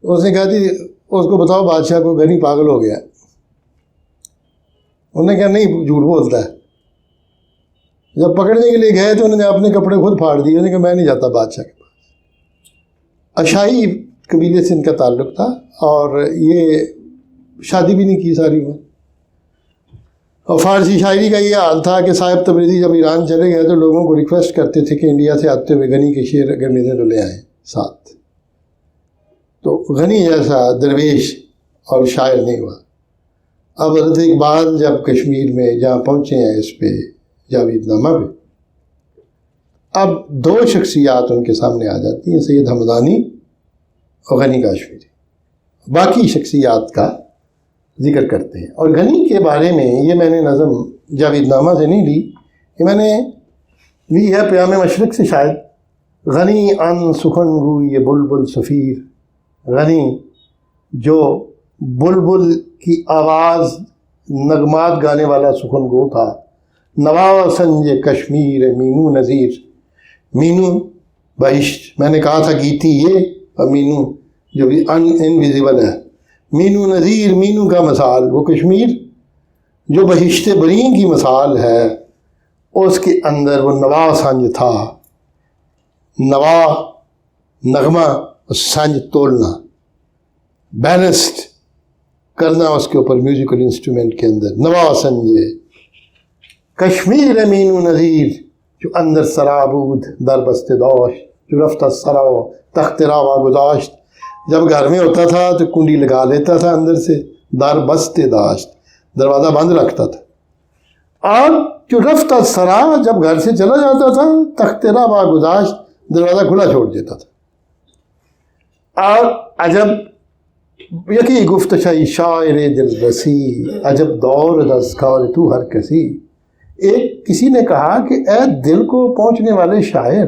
اس نے کہا تھی اس کو بتاؤ بادشاہ کو غنی پاگل ہو گیا. انہوں نے کہا نہیں، جھوٹ بولتا ہے. جب پکڑنے کے لیے گئے تو انہوں نے اپنے کپڑے خود پھاڑ دیے. انہوں نے کہا میں نہیں جاتا بادشاہ کے پاس. اشائی قبیلے سے ان کا تعلق تھا، اور یہ شادی بھی نہیں کی ساری عمر. اور فارسی شاعری کا یہ حال تھا کہ صاحب تبریزی جب ایران چلے گئے تو لوگوں کو ریکویسٹ کرتے تھے کہ انڈیا سے آتے ہوئے غنی کے شعر اگر ملیں تو لے آئیں ساتھ. تو غنی جیسا درویش اور شاعر نہیں ہوا. اب حضرت اقبال جب کشمیر میں جہاں پہنچے ہیں اس پہ جاوید نامہ پہ، اب دو شخصیات ان کے سامنے آ جاتی ہیں، سید حمدانی اور غنی کاشمیری. باقی شخصیات کا ذکر کرتے ہیں. اور غنی کے بارے میں یہ میں نے نظم جاوید نامہ سے نہیں لی، یہ میں نے لی ہے پیام مشرق سے شاید. غنی ان سخن گوی بلبل صفیر، غنی جو بلبل کی آواز نغمات گانے والا سخن گو تھا. نوا سنج کشمیر مینو نذیر، مینو بہشت، میں نے کہا تھا گیتی یہ، اور مینو جو بھی انویزیبل ہے. مینو نذیر، مینو کا مثال وہ کشمیر جو بہشت برین کی مثال ہے، اس کے اندر وہ نوا سنج تھا. نوا نغمہ، سنج تولنا، بیلنسڈ کرنا اس کے اوپر میوزیکل انسٹرومنٹ کے اندر. نوا سنجے کشمیر مینو نذیر، جو اندر سرابود در بست داشت، جو رفتہ سراو تخت راوا گذاشت. جب گھر میں ہوتا تھا تو کنڈی لگا لیتا تھا اندر سے، در بست داشت، دروازہ بند رکھتا تھا. اور جو رفتہ سرا، جب گھر سے چلا جاتا تھا، تخت راوا گذاشت، دروازہ کھلا چھوڑ دیتا تھا. اور عجب یکی گفت شاہی شاعر دل رسی، عجب دور دستکار تو ہر کسی. ایک کسی نے کہا کہ اے دل کو پہنچنے والے شاعر،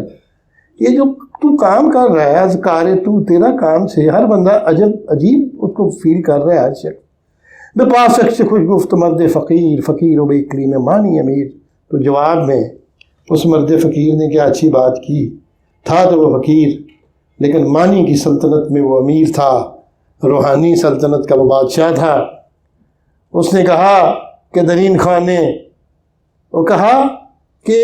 یہ جو تو کام کر رہا ہے، اذکار تو تیرا کام سے ہر بندہ عجیب اس کو فیل کر رہا ہے. ہر شخص بے پاس شخص خوش گفت مرد فقیر، فقیر و بے اکلیم مانی امیر. تو جواب میں اس مرد فقیر نے کیا اچھی بات کی. تھا تو وہ فقیر لیکن مانی کی سلطنت میں وہ امیر تھا، روحانی سلطنت کا وہ بادشاہ تھا. اس نے کہا کہ درین خان نے وہ کہا کہ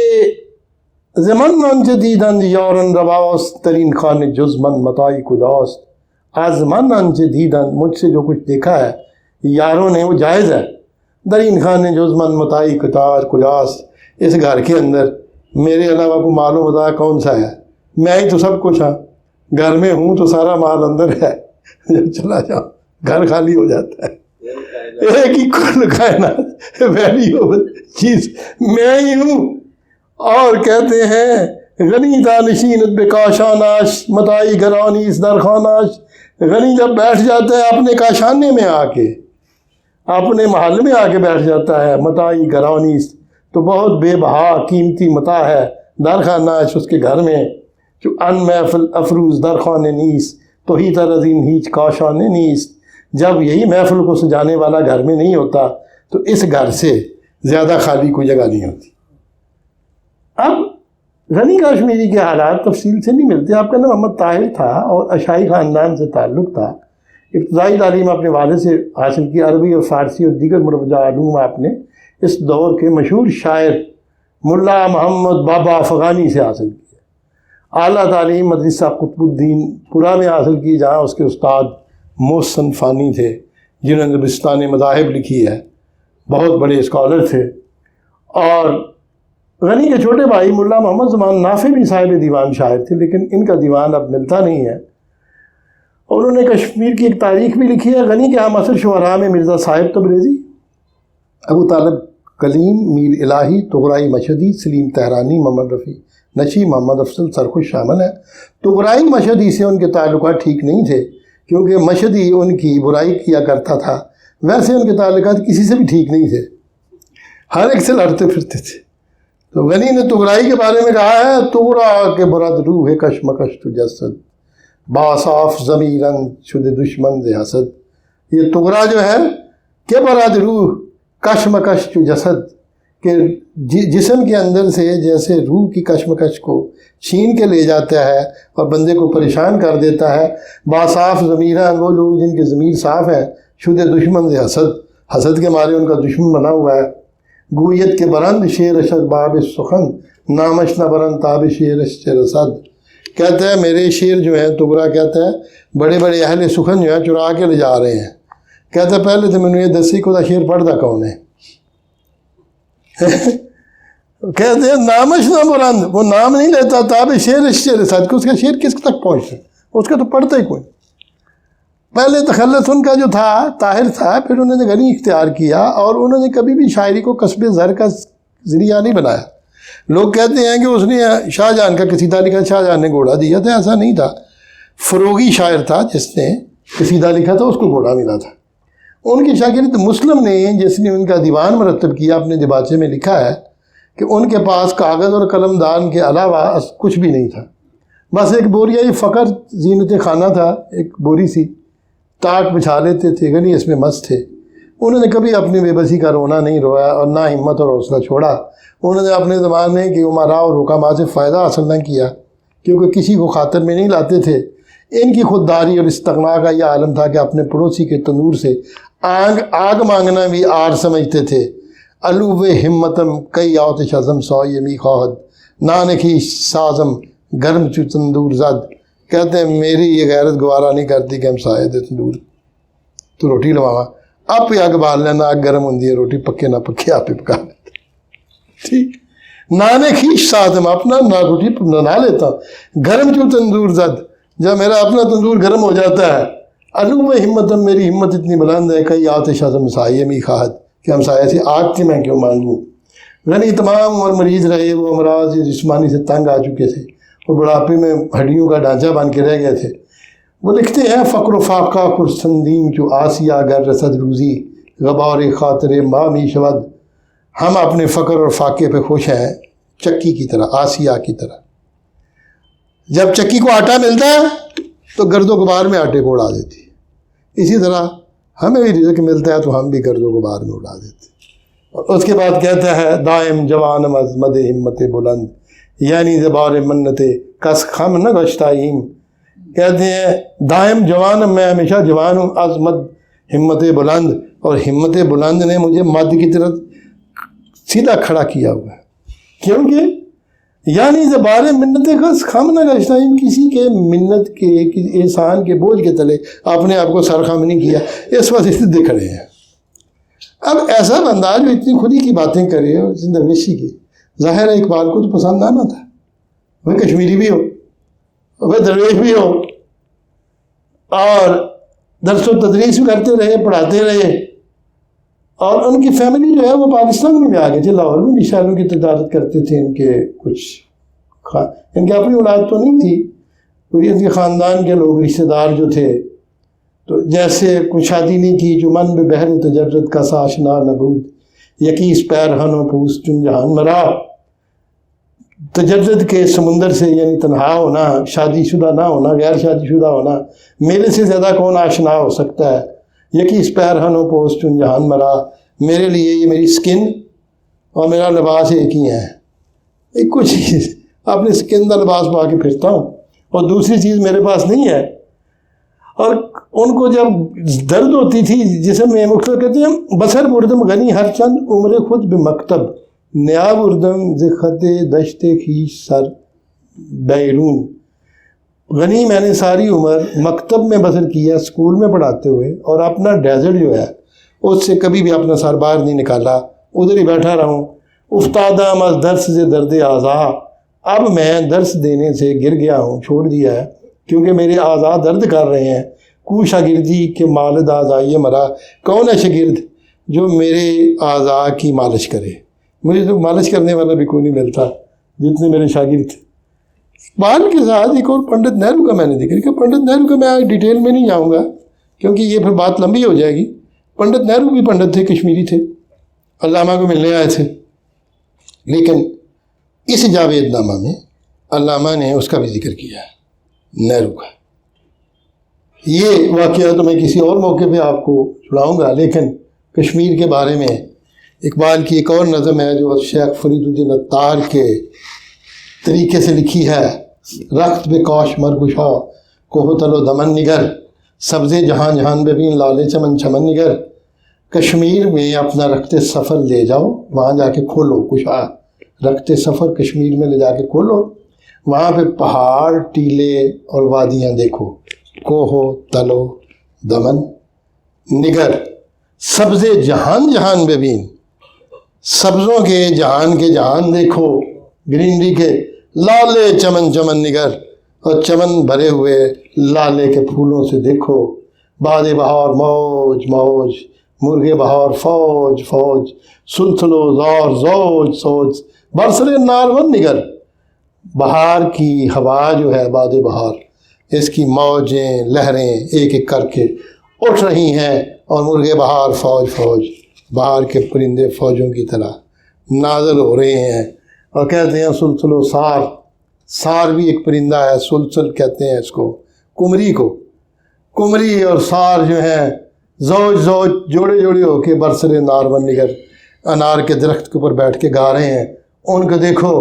زمن جدیدن یارن رواست، ترین خان جز من متائی کجاست. آزمن جدیدن، مجھ سے جو کچھ دیکھا ہے یاروں نے وہ جائز ہے. درین خان جز من متائی کجاست، اس گھر کے اندر میرے علاوہ کوئی مال و متاع کون سا ہے؟ میں ہی تو سب کچھ ہاں. گھر میں ہوں تو سارا مال اندر ہے، جب چلا جاؤ گھر خالی ہو جاتا ہے. ایک ہی کل کائنات ویلیوبل چیز میں ہی ہوں. اور کہتے ہیں غنی دانشین بکاشاناش متائی گرانیس در خاناش. غنی جب بیٹھ جاتا ہے اپنے کاشانے میں آ کے، اپنے محل میں آ کے بیٹھ جاتا ہے، متائی گرانیس تو بہت بے بہا قیمتی متاع ہے، در خاناش اس کے گھر میں. جو ان محفل افروز در خان نیس تو ہی ترزین ہیچ کاشان نیس. جب یہی محفل کو سجانے والا گھر میں نہیں ہوتا تو اس گھر سے زیادہ خالی کوئی جگہ نہیں ہوتی. اب غنی کاشمیری کے حالات تفصیل سے نہیں ملتے. آپ کا نام محمد طاہر تھا اور عشائی خاندان سے تعلق تھا. ابتدائی تعلیم اپنے والد سے حاصل کی، عربی اور فارسی اور دیگر مروجہ علوم آپ نے اس دور کے مشہور شاعر ملا محمد بابا افغانی سے حاصل کی. اعلیٰ تعلیم مدرسہ قطب الدین پورہ میں حاصل کی، جہاں اس کے استاد محسن فانی تھے جنہوں نے بستان مذاہب لکھی ہے، بہت بڑے اسکالر تھے. اور غنی کے چھوٹے بھائی ملا محمد زمان نافع بھی صاحب دیوان شاعر تھے، لیکن ان کا دیوان اب ملتا نہیں ہے. اور انہوں نے کشمیر کی ایک تاریخ بھی لکھی ہے. غنی کے ہم عصر شعراء میں مرزا صاحب تبریزی، ابو طالب کلیم، میر الہی، طغرائی مشہدی، سلیم تہرانی، محمد رفیع نشی، محمد افضل سرخوش شامل ہیں. طغرائی مشہدی سے ان کے تعلقات ٹھیک نہیں تھے کیونکہ مشہدی ان کی برائی کیا کرتا تھا. ویسے ان کے تعلقات کسی سے بھی ٹھیک نہیں تھے، ہر ایک سے لڑتے پھرتے تھے. تو غنی نے طغرائی کے بارے میں کہا ہے، طغرا کے برد روح کشمکش تو جسد، باصاف ضمیرن شد دشمن ز حسد. یہ طغرا جو ہے کہ برد روح کشمکش تو جسد، کہ جسم کے اندر سے جیسے روح کی کشمکش کو چھین کے لے جاتا ہے اور بندے کو پریشان کر دیتا ہے. باصاف ضمیرن، وہ لوگ جن کے ضمیر صاف ہیں، شد دشمن ز حسد، حسد کے مارے ان کا دشمن بنا ہوا ہے. گویت کے برند شیر اشد باب سخن، نامش نہ برند تاب شیر رسد. کہتا ہے میرے شیر جو ہیں، طغرا کہتا ہے بڑے بڑے اہل سخن جو ہیں چرا کے لے جا رہے ہیں. کہتا ہے پہلے تو میں نے یہ دسی کو شیر پڑھتا کون ہے. کہتے ہیں نامش نہ بلند، وہ نام نہیں لیتا تاب شعر شعر ساتھ کہ اس کا شعر کس تک پہنچتا، اس کا تو پڑھتا ہی کوئی۔ پہلے تخلص ان کا جو تھا طاہر تھا، پھر انہوں نے غنی اختیار کیا، اور انہوں نے کبھی بھی شاعری کو کسب زر کا ذریعہ نہیں بنایا۔ لوگ کہتے ہیں کہ اس نے شاہ جہاں کا قصیدہ لکھا، شاہ جہاں نے گھوڑا دیا تھا، ایسا نہیں تھا۔ فروغی شاعر تھا جس نے قصیدہ لکھا تھا، اس کو گھوڑا ملا تھا۔ ان کی شاگرد مسلم نے، جس نے ان کا دیوان مرتب کیا، اپنے دیباچے میں لکھا ہے کہ ان کے پاس کاغذ اور قلم دان کے علاوہ کچھ بھی نہیں تھا، بس ایک بوریائی فقر زینت خانہ تھا، ایک بوری سی، ٹاٹ بچھا لیتے تھے، غنی اس میں مست تھے۔ انہوں نے کبھی اپنی بے بسی کا رونا نہیں رویا اور نہ ہمت اور حوصلہ چھوڑا۔ انہوں نے اپنے زمانے کے عمراء اور حکماء سے فائدہ حاصل نہ کیا، کیونکہ کسی کو خاطر میں نہیں لاتے تھے۔ ان کی خودداری اور استغنا کا یہ عالم تھا کہ اپنے پڑوسی کے تندور سے آگ مانگنا بھی آر سمجھتے تھے۔ الو ہمتم کئی آتش ازم سوئے می خواہد نانکی سازم گرم چو تندور زد۔ کہتے ہیں میری یہ غیرت گوارا نہیں کرتی کہ ہم سائے دے تندور تو روٹی لواواں، آپ ہی آگ بال لینا، آگ گرم ہوندی ہے، روٹی پکے نہ پکے آپ ہی پکا لیتے۔ ٹھیک، نانے کھیش سازم، اپنا نہ روٹی بنا لیتا، گرم چو تندور زد، جب میرا اپنا تندور گرم ہو جاتا ہے۔ الو میں ہمتم، میری ہمت اتنی بلند ہے، کئی آتش ازم سائے می خواہد، کہ ہم سائے سے آگ کی میں کیوں مانگوں۔ غنی تمام عمر مریض رہے، وہ امراض جسمانی سے تنگ آ چکے تھے اور بڑھاپے میں ہڈیوں کا ڈھانچہ بن کے رہ گئے تھے۔ وہ لکھتے ہیں فقر و فاقہ کرسندیم چو آسیہ گر رسد روزی غبار خاطر ما می شود۔ ہم اپنے فقر اور فاقے پہ خوش ہیں، چکی کی طرح، آسیہ کی طرح۔ جب چکی کو آٹا ملتا ہے تو گرد و غبار میں آٹے کو اڑا دیتی ہے، اسی طرح ہمیں بھی رزق ملتا ہے تو ہم بھی گرد و غبار میں اڑا دیتے ہیں۔ اور اس کے بعد کہتا ہے دائم جوانم از مد ہمت بلند، یعنی زبار منت کس خم نہ گشتائیم۔ کہتے ہیں دائم جوانم، میں ہمیشہ جوان ہوں، از مد ہمت بلند، اور ہمت بلند نے مجھے مد کی طرف سیدھا کھڑا کیا ہوا ہے، کیونکہ یعنی زبار منت کس خم نہ گشتائیم، کسی کے منت کے، کسی احسان کے بوجھ کے تلے اپنے آپ کو سرخم نہیں کیا، اس وقت سیدھے کھڑے ہیں۔ اب ایسا بندہ جو اتنی خودی کی باتیں کرے اور زندہ ویشی کی، ظاہر ہے اقبال کو تو پسند آنا تھا، وہ کشمیری بھی ہو، وہ درویش بھی ہو، اور درس و تدریس بھی کرتے رہے، پڑھاتے رہے، اور ان کی فیملی جو ہے وہ پاکستان میں بھی آ گئے تھے، لاہور میں بھی شاعروں کی تجارت کرتے تھے۔ ان کے کچھ ان کی اپنی اولاد تو نہیں تھی، کوئی ان کے خاندان کے لوگ رشتہ دار جو تھے، تو جیسے کوئی شادی نہیں کی، جو من بے بہر تجرد کا ساشنا نبود یکیس پیر ہن و پوس چن جہان مرا۔ تجرد کے سمندر سے، یعنی تنہا ہونا، شادی شدہ نہ ہونا، غیر شادی شدہ ہونا، میرے سے زیادہ کون آشنا ہو سکتا ہے۔ یکیس پیر ہن و پوس چن جہان مرا، میرے لیے یہ میری سکن اور میرا لباس ایک ہی ہے، ایک کچھ اپنے سکن کا لباس پا کے پھرتا ہوں اور دوسری چیز میرے پاس نہیں ہے۔ اور ان کو جب درد ہوتی تھی جسم میں، مختلف کہتے ہیں بسر بردم غنی ہر چند عمر خود بے مکتب نیا بردم ز خط دشت خیش سر بیرون۔ غنی میں نے ساری عمر مکتب میں بسر کیا، اسکول میں پڑھاتے ہوئے، اور اپنا ڈیزرٹ جو ہے اس سے کبھی بھی اپنا سر باہر نہیں نکالا، ادھر ہی بیٹھا رہا ہوں۔ افتادہ از درس سے درد اعضاء، اب میں درس دینے سے گر گیا ہوں، چھوڑ دیا ہے، کیونکہ میرے اعضاء درد کر رہے ہیں۔ کو شاگردی کے مالد اعضائی مرا، کون ہے شاگرد جو میرے اعضاء کی مالش کرے؟ مجھے تو مالش کرنے والا بھی کوئی نہیں ملتا جتنے میرے شاگرد تھے۔ اقبال کے ساتھ ایک اور پنڈت نہرو کا میں نے ذکر کیا۔ پنڈت نہرو کا میں ڈیٹیل میں نہیں جاؤں گا کیونکہ یہ پھر بات لمبی ہو جائے گی۔ پنڈت نہرو بھی پنڈت تھے، کشمیری تھے، علامہ کو ملنے آئے تھے، لیکن اس جاوید نامہ میں علامہ نے اس کا بھی ذکر کیا ہے، نہرو کا۔ یہ واقعہ تو میں کسی اور موقع پہ آپ کو سناؤں گا، لیکن کشمیر کے بارے میں اقبال کی ایک اور نظم ہے جو شیخ فرید الدین عطار کے طریقے سے لکھی ہے۔ رخت بے کوش مرگشا کوہ تلو دمن نگر، سبز جہان جہان ببین لالے چمن چمن نگر۔ کشمیر میں اپنا رخت سفر لے جاؤ، وہاں جا کے کھولو کشا، رخت سفر کشمیر میں لے جا کے کھولو، وہاں پہ پہاڑ، ٹیلے اور وادیاں دیکھو، کوہ تلو دمن نگر، سبز جہان جہان ببین۔ سبزوں کے جہان دیکھو، گرینری کے لالے چمن چمن نگر، اور چمن بھرے ہوئے لالے کے پھولوں سے دیکھو، باد بہار موج موج، مرغے بہار فوج فوج، سلسلو زور زوج سوج، برسر نارون نگر۔ بہار کی ہوا جو ہے باد بہار، اس کی موجیں لہریں ایک ایک کر کے اٹھ رہی ہیں، اور مرغے بہار فوج فوج، بہار کے پرندے فوجوں کی طرح نازل ہو رہے ہیں۔ اور کہتے ہیں سلسل و سار، سار بھی ایک پرندہ ہے، سلسل کہتے ہیں اس کو، کمری کو، کمری اور سار جو ہیں زوج زوج، جوڑے جوڑے ہو کے برسر نارون نگر، انار کے درخت کے اوپر بیٹھ کے گا رہے ہیں۔ ان کو دیکھو،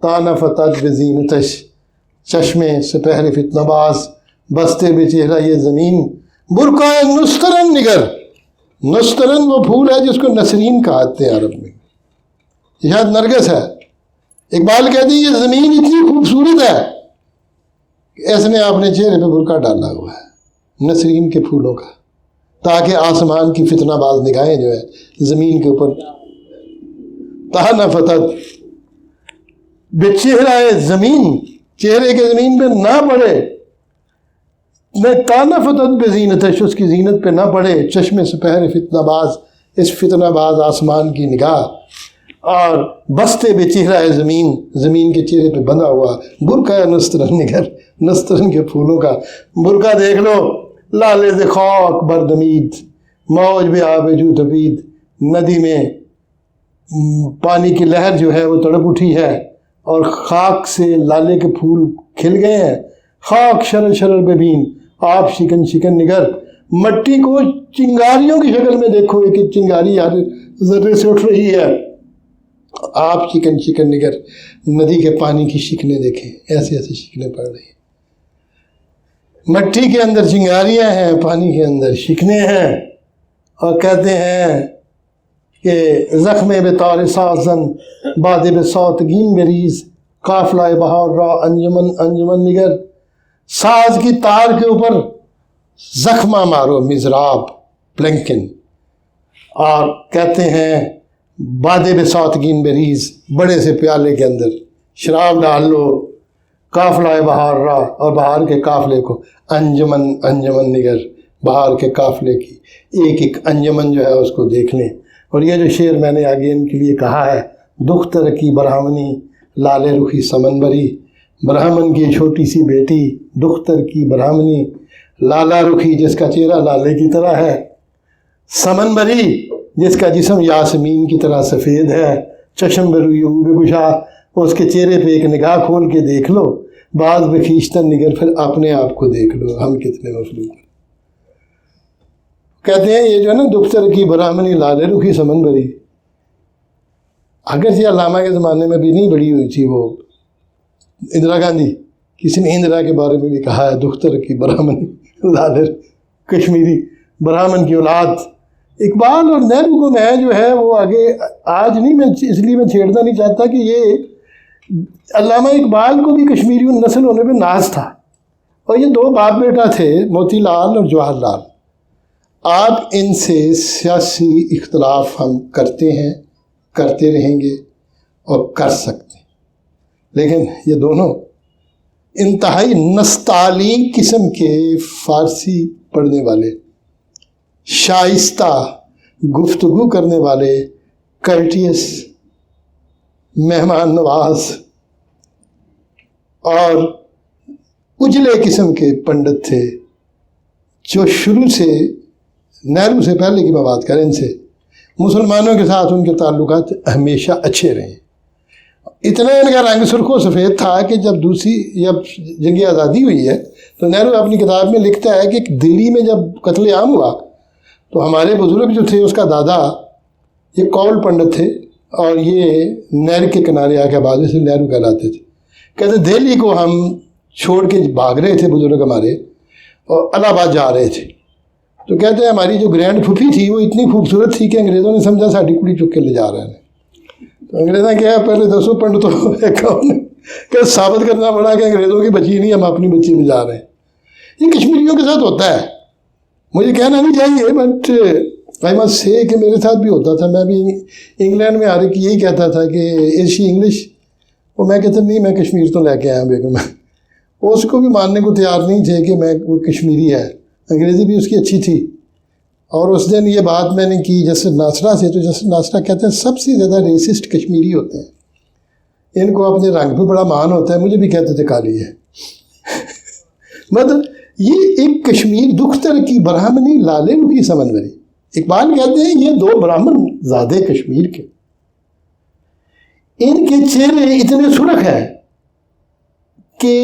تانا فتح بزینتش، چشمے سپہر فتنہ باز، بستے بے چہرہ یہ زمین، برقع نسترن نگر۔ نسترن وہ پھول ہے جس کو نسرین کہتے ہیں عرب میں، یہ شاید نرگس ہے۔ اقبال کہتے ہیں یہ زمین اتنی خوبصورت ہے کہ اس نے اپنے چہرے پہ برقع ڈالا ہوا ہے نسرین کے پھولوں کا، تاکہ آسمان کی فتنہ باز نگاہیں جو ہے زمین کے اوپر تہنا فتح بے چہرہ زمین، چہرے کے زمین پہ نہ پڑے، میں تانا فتح بے زینتش، اس کی زینت پہ نہ پڑے، چشمے سپہر فتنہ باز، اس فتنہ باز آسمان کی نگاہ، اور بستے بے چہرہ ہے زمین، زمین کے چہرے پہ بندھا ہوا برقع نسترن نگر، نسترن کے پھولوں کا برقع دیکھ لو۔ لالے سے خاک بردمید، موج بے آب جو تپید، ندی میں پانی کی لہر جو ہے وہ تڑپ اٹھی ہے، اور خاک سے لالے کے پھول کھل گئے ہیں۔ خاک شرر شرر ببین، آپ شکن شکن نگر، مٹی کو چنگاریوں کی شکل میں دیکھو، ایک چنگاری ہر ذرے سے اٹھ رہی ہے۔ آپ شکن شکن نگر، ندی کے پانی کی شکنیں دیکھیں، ایسے ایسے شکنیں پڑ رہی ہیں، مٹی کے اندر چنگاریاں ہیں، پانی کے اندر شکنیں ہیں۔ اور کہتے ہیں کہ زخم بے تار سازن، باد بے سوتگین بریز، قافلہ بہار را انجمن انجمن نگر۔ ساز کی تار کے اوپر زخمہ مارو، مزراب، پلنکن، اور کہتے ہیں باد بے سوتگین بریز، بڑے سے پیالے کے اندر شراب ڈال لو، قافلہ بہار را، اور بہار کے قافلے کو، انجمن انجمن نگر، بہار کے قافلے کی ایک ایک انجمن جو ہے اس کو دیکھ لیں۔ اور یہ جو شعر میں نے آگے ان کے لیے کہا ہے، دختر کی برہمنی لالے رخی سمن بری، برہمن کی چھوٹی سی بیٹی دختر کی برہمنی، لالا رخی جس کا چہرہ لالے کی طرح ہے، سمن بری جس کا جسم یاسمین کی طرح سفید ہے، چشم بروی گشا، اس کے چہرے پہ ایک نگاہ کھول کے دیکھ لو، بعض بخیشتن نگر، پھر اپنے آپ کو دیکھ لو، ہم کتنے مخلوق ہیں۔ کہتے ہیں یہ جو ہے نا دختر کی برہمنی لالے رخی سمن بری، اگرچہ علامہ کے زمانے میں بھی نہیں بڑی ہوئی تھی، وہ اندرا گاندھی، کسی نے اندرا کے بارے میں بھی کہا ہے دختر کی برہمنی لالے، کشمیری برہمن کی اولاد۔ اقبال اور نہرو کو میں جو ہے وہ آگے آج نہیں، میں اس لیے میں چھیڑنا نہیں چاہتا کہ یہ علامہ اقبال کو بھی کشمیری نسل ہونے پہ ناز تھا، اور یہ دو باپ بیٹا تھے، موتی لال اور جواہر لال۔ آپ ان سے سیاسی اختلاف ہم کرتے ہیں، کرتے رہیں گے اور کر سکتے ہیں، لیکن یہ دونوں انتہائی نستعلیق قسم کے فارسی پڑھنے والے، شائستہ گفتگو کرنے والے، کرٹیس، مہمان نواز اور اجلے قسم کے پنڈت تھے، جو شروع سے نہرو سے پہلے کی میں بات کریں، ان سے مسلمانوں کے ساتھ ان کے تعلقات ہمیشہ اچھے رہے۔ اتنا ان کا رنگ سرخ و سفید تھا کہ جب جنگ آزادی ہوئی ہے تو نہرو اپنی کتاب میں لکھتا ہے کہ دلی میں جب قتل عام ہوا تو ہمارے بزرگ جو تھے، اس کا دادا یہ کول پنڈت تھے، اور یہ نہر کے کنارے آ کے آباد سے نہرو کہلاتے تھے۔ کہتے دہلی کو ہم چھوڑ کے بھاگ رہے تھے بزرگ ہمارے، اور الہ آباد جا رہے تھے، تو کہتے ہیں ہماری جو گرینڈ پھوپھی تھی وہ اتنی خوبصورت تھی کہ انگریزوں نے سمجھا ساڑی کڑی چک کے لے جا رہے ہیں۔ تو انگریزوں کیا پہلے 200 پنڈتوں کہ ثابت کرنا پڑا کہ انگریزوں کی بچی نہیں، ہم اپنی بچی لے جا رہے ہیں۔ یہ کشمیریوں کے ساتھ ہوتا ہے، مجھے کہنا نہیں چاہیے، بٹ آئی مسٹ سے کہ میرے ساتھ بھی ہوتا تھا. میں بھی انگلینڈ میں آ رہی یہی کہتا تھا کہ از شی انگلش؟ وہ میں کہتا نہیں میں کشمیر تو لے کے آیا بیگم. وہ اس کو بھی ماننے کو تیار نہیں تھے کہ میں وہ کشمیری ہے. انگریزی بھی اس کی اچھی تھی. اور اس دن یہ بات میں نے کی جسر ناصرہ سے, تو جسر ناصرہ کہتے ہیں سب سے زیادہ ریسسٹ کشمیری ہوتے ہیں, ان کو اپنے رنگ پہ بڑا مان ہوتا ہے. مجھے بھی کہتے تھے کالی ہے. مطلب یہ ایک کشمیر دختر کی برہمنی لالے کی سمندری. اقبال کہتے ہیں یہ دو برہمن زادے کشمیر کے, ان کے چہرے اتنے سرخ ہیں کہ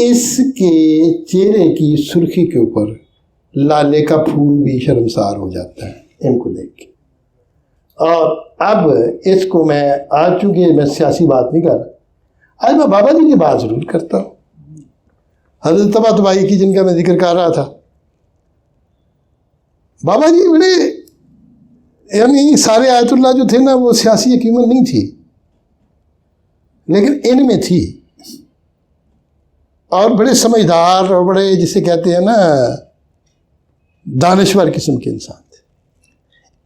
اس کے چہرے کی سرخی کے اوپر لالے کا پھول بھی شرمسار ہو جاتا ہے ان کو دیکھ کے. اور اب اس کو میں آج چونکہ میں سیاسی بات نہیں کر رہا, آج میں بابا جی کی بات ضرور کرتا ہوں. حضرت طباطبائی کی جن کا میں ذکر کر رہا تھا, بابا جی بڑے یعنی سارے آیت اللہ جو تھے نا وہ سیاسی حکومت نہیں تھی, لیکن ان میں تھی. اور بڑے سمجھدار اور بڑے جسے کہتے ہیں نا دانشور قسم کے انسان تھے.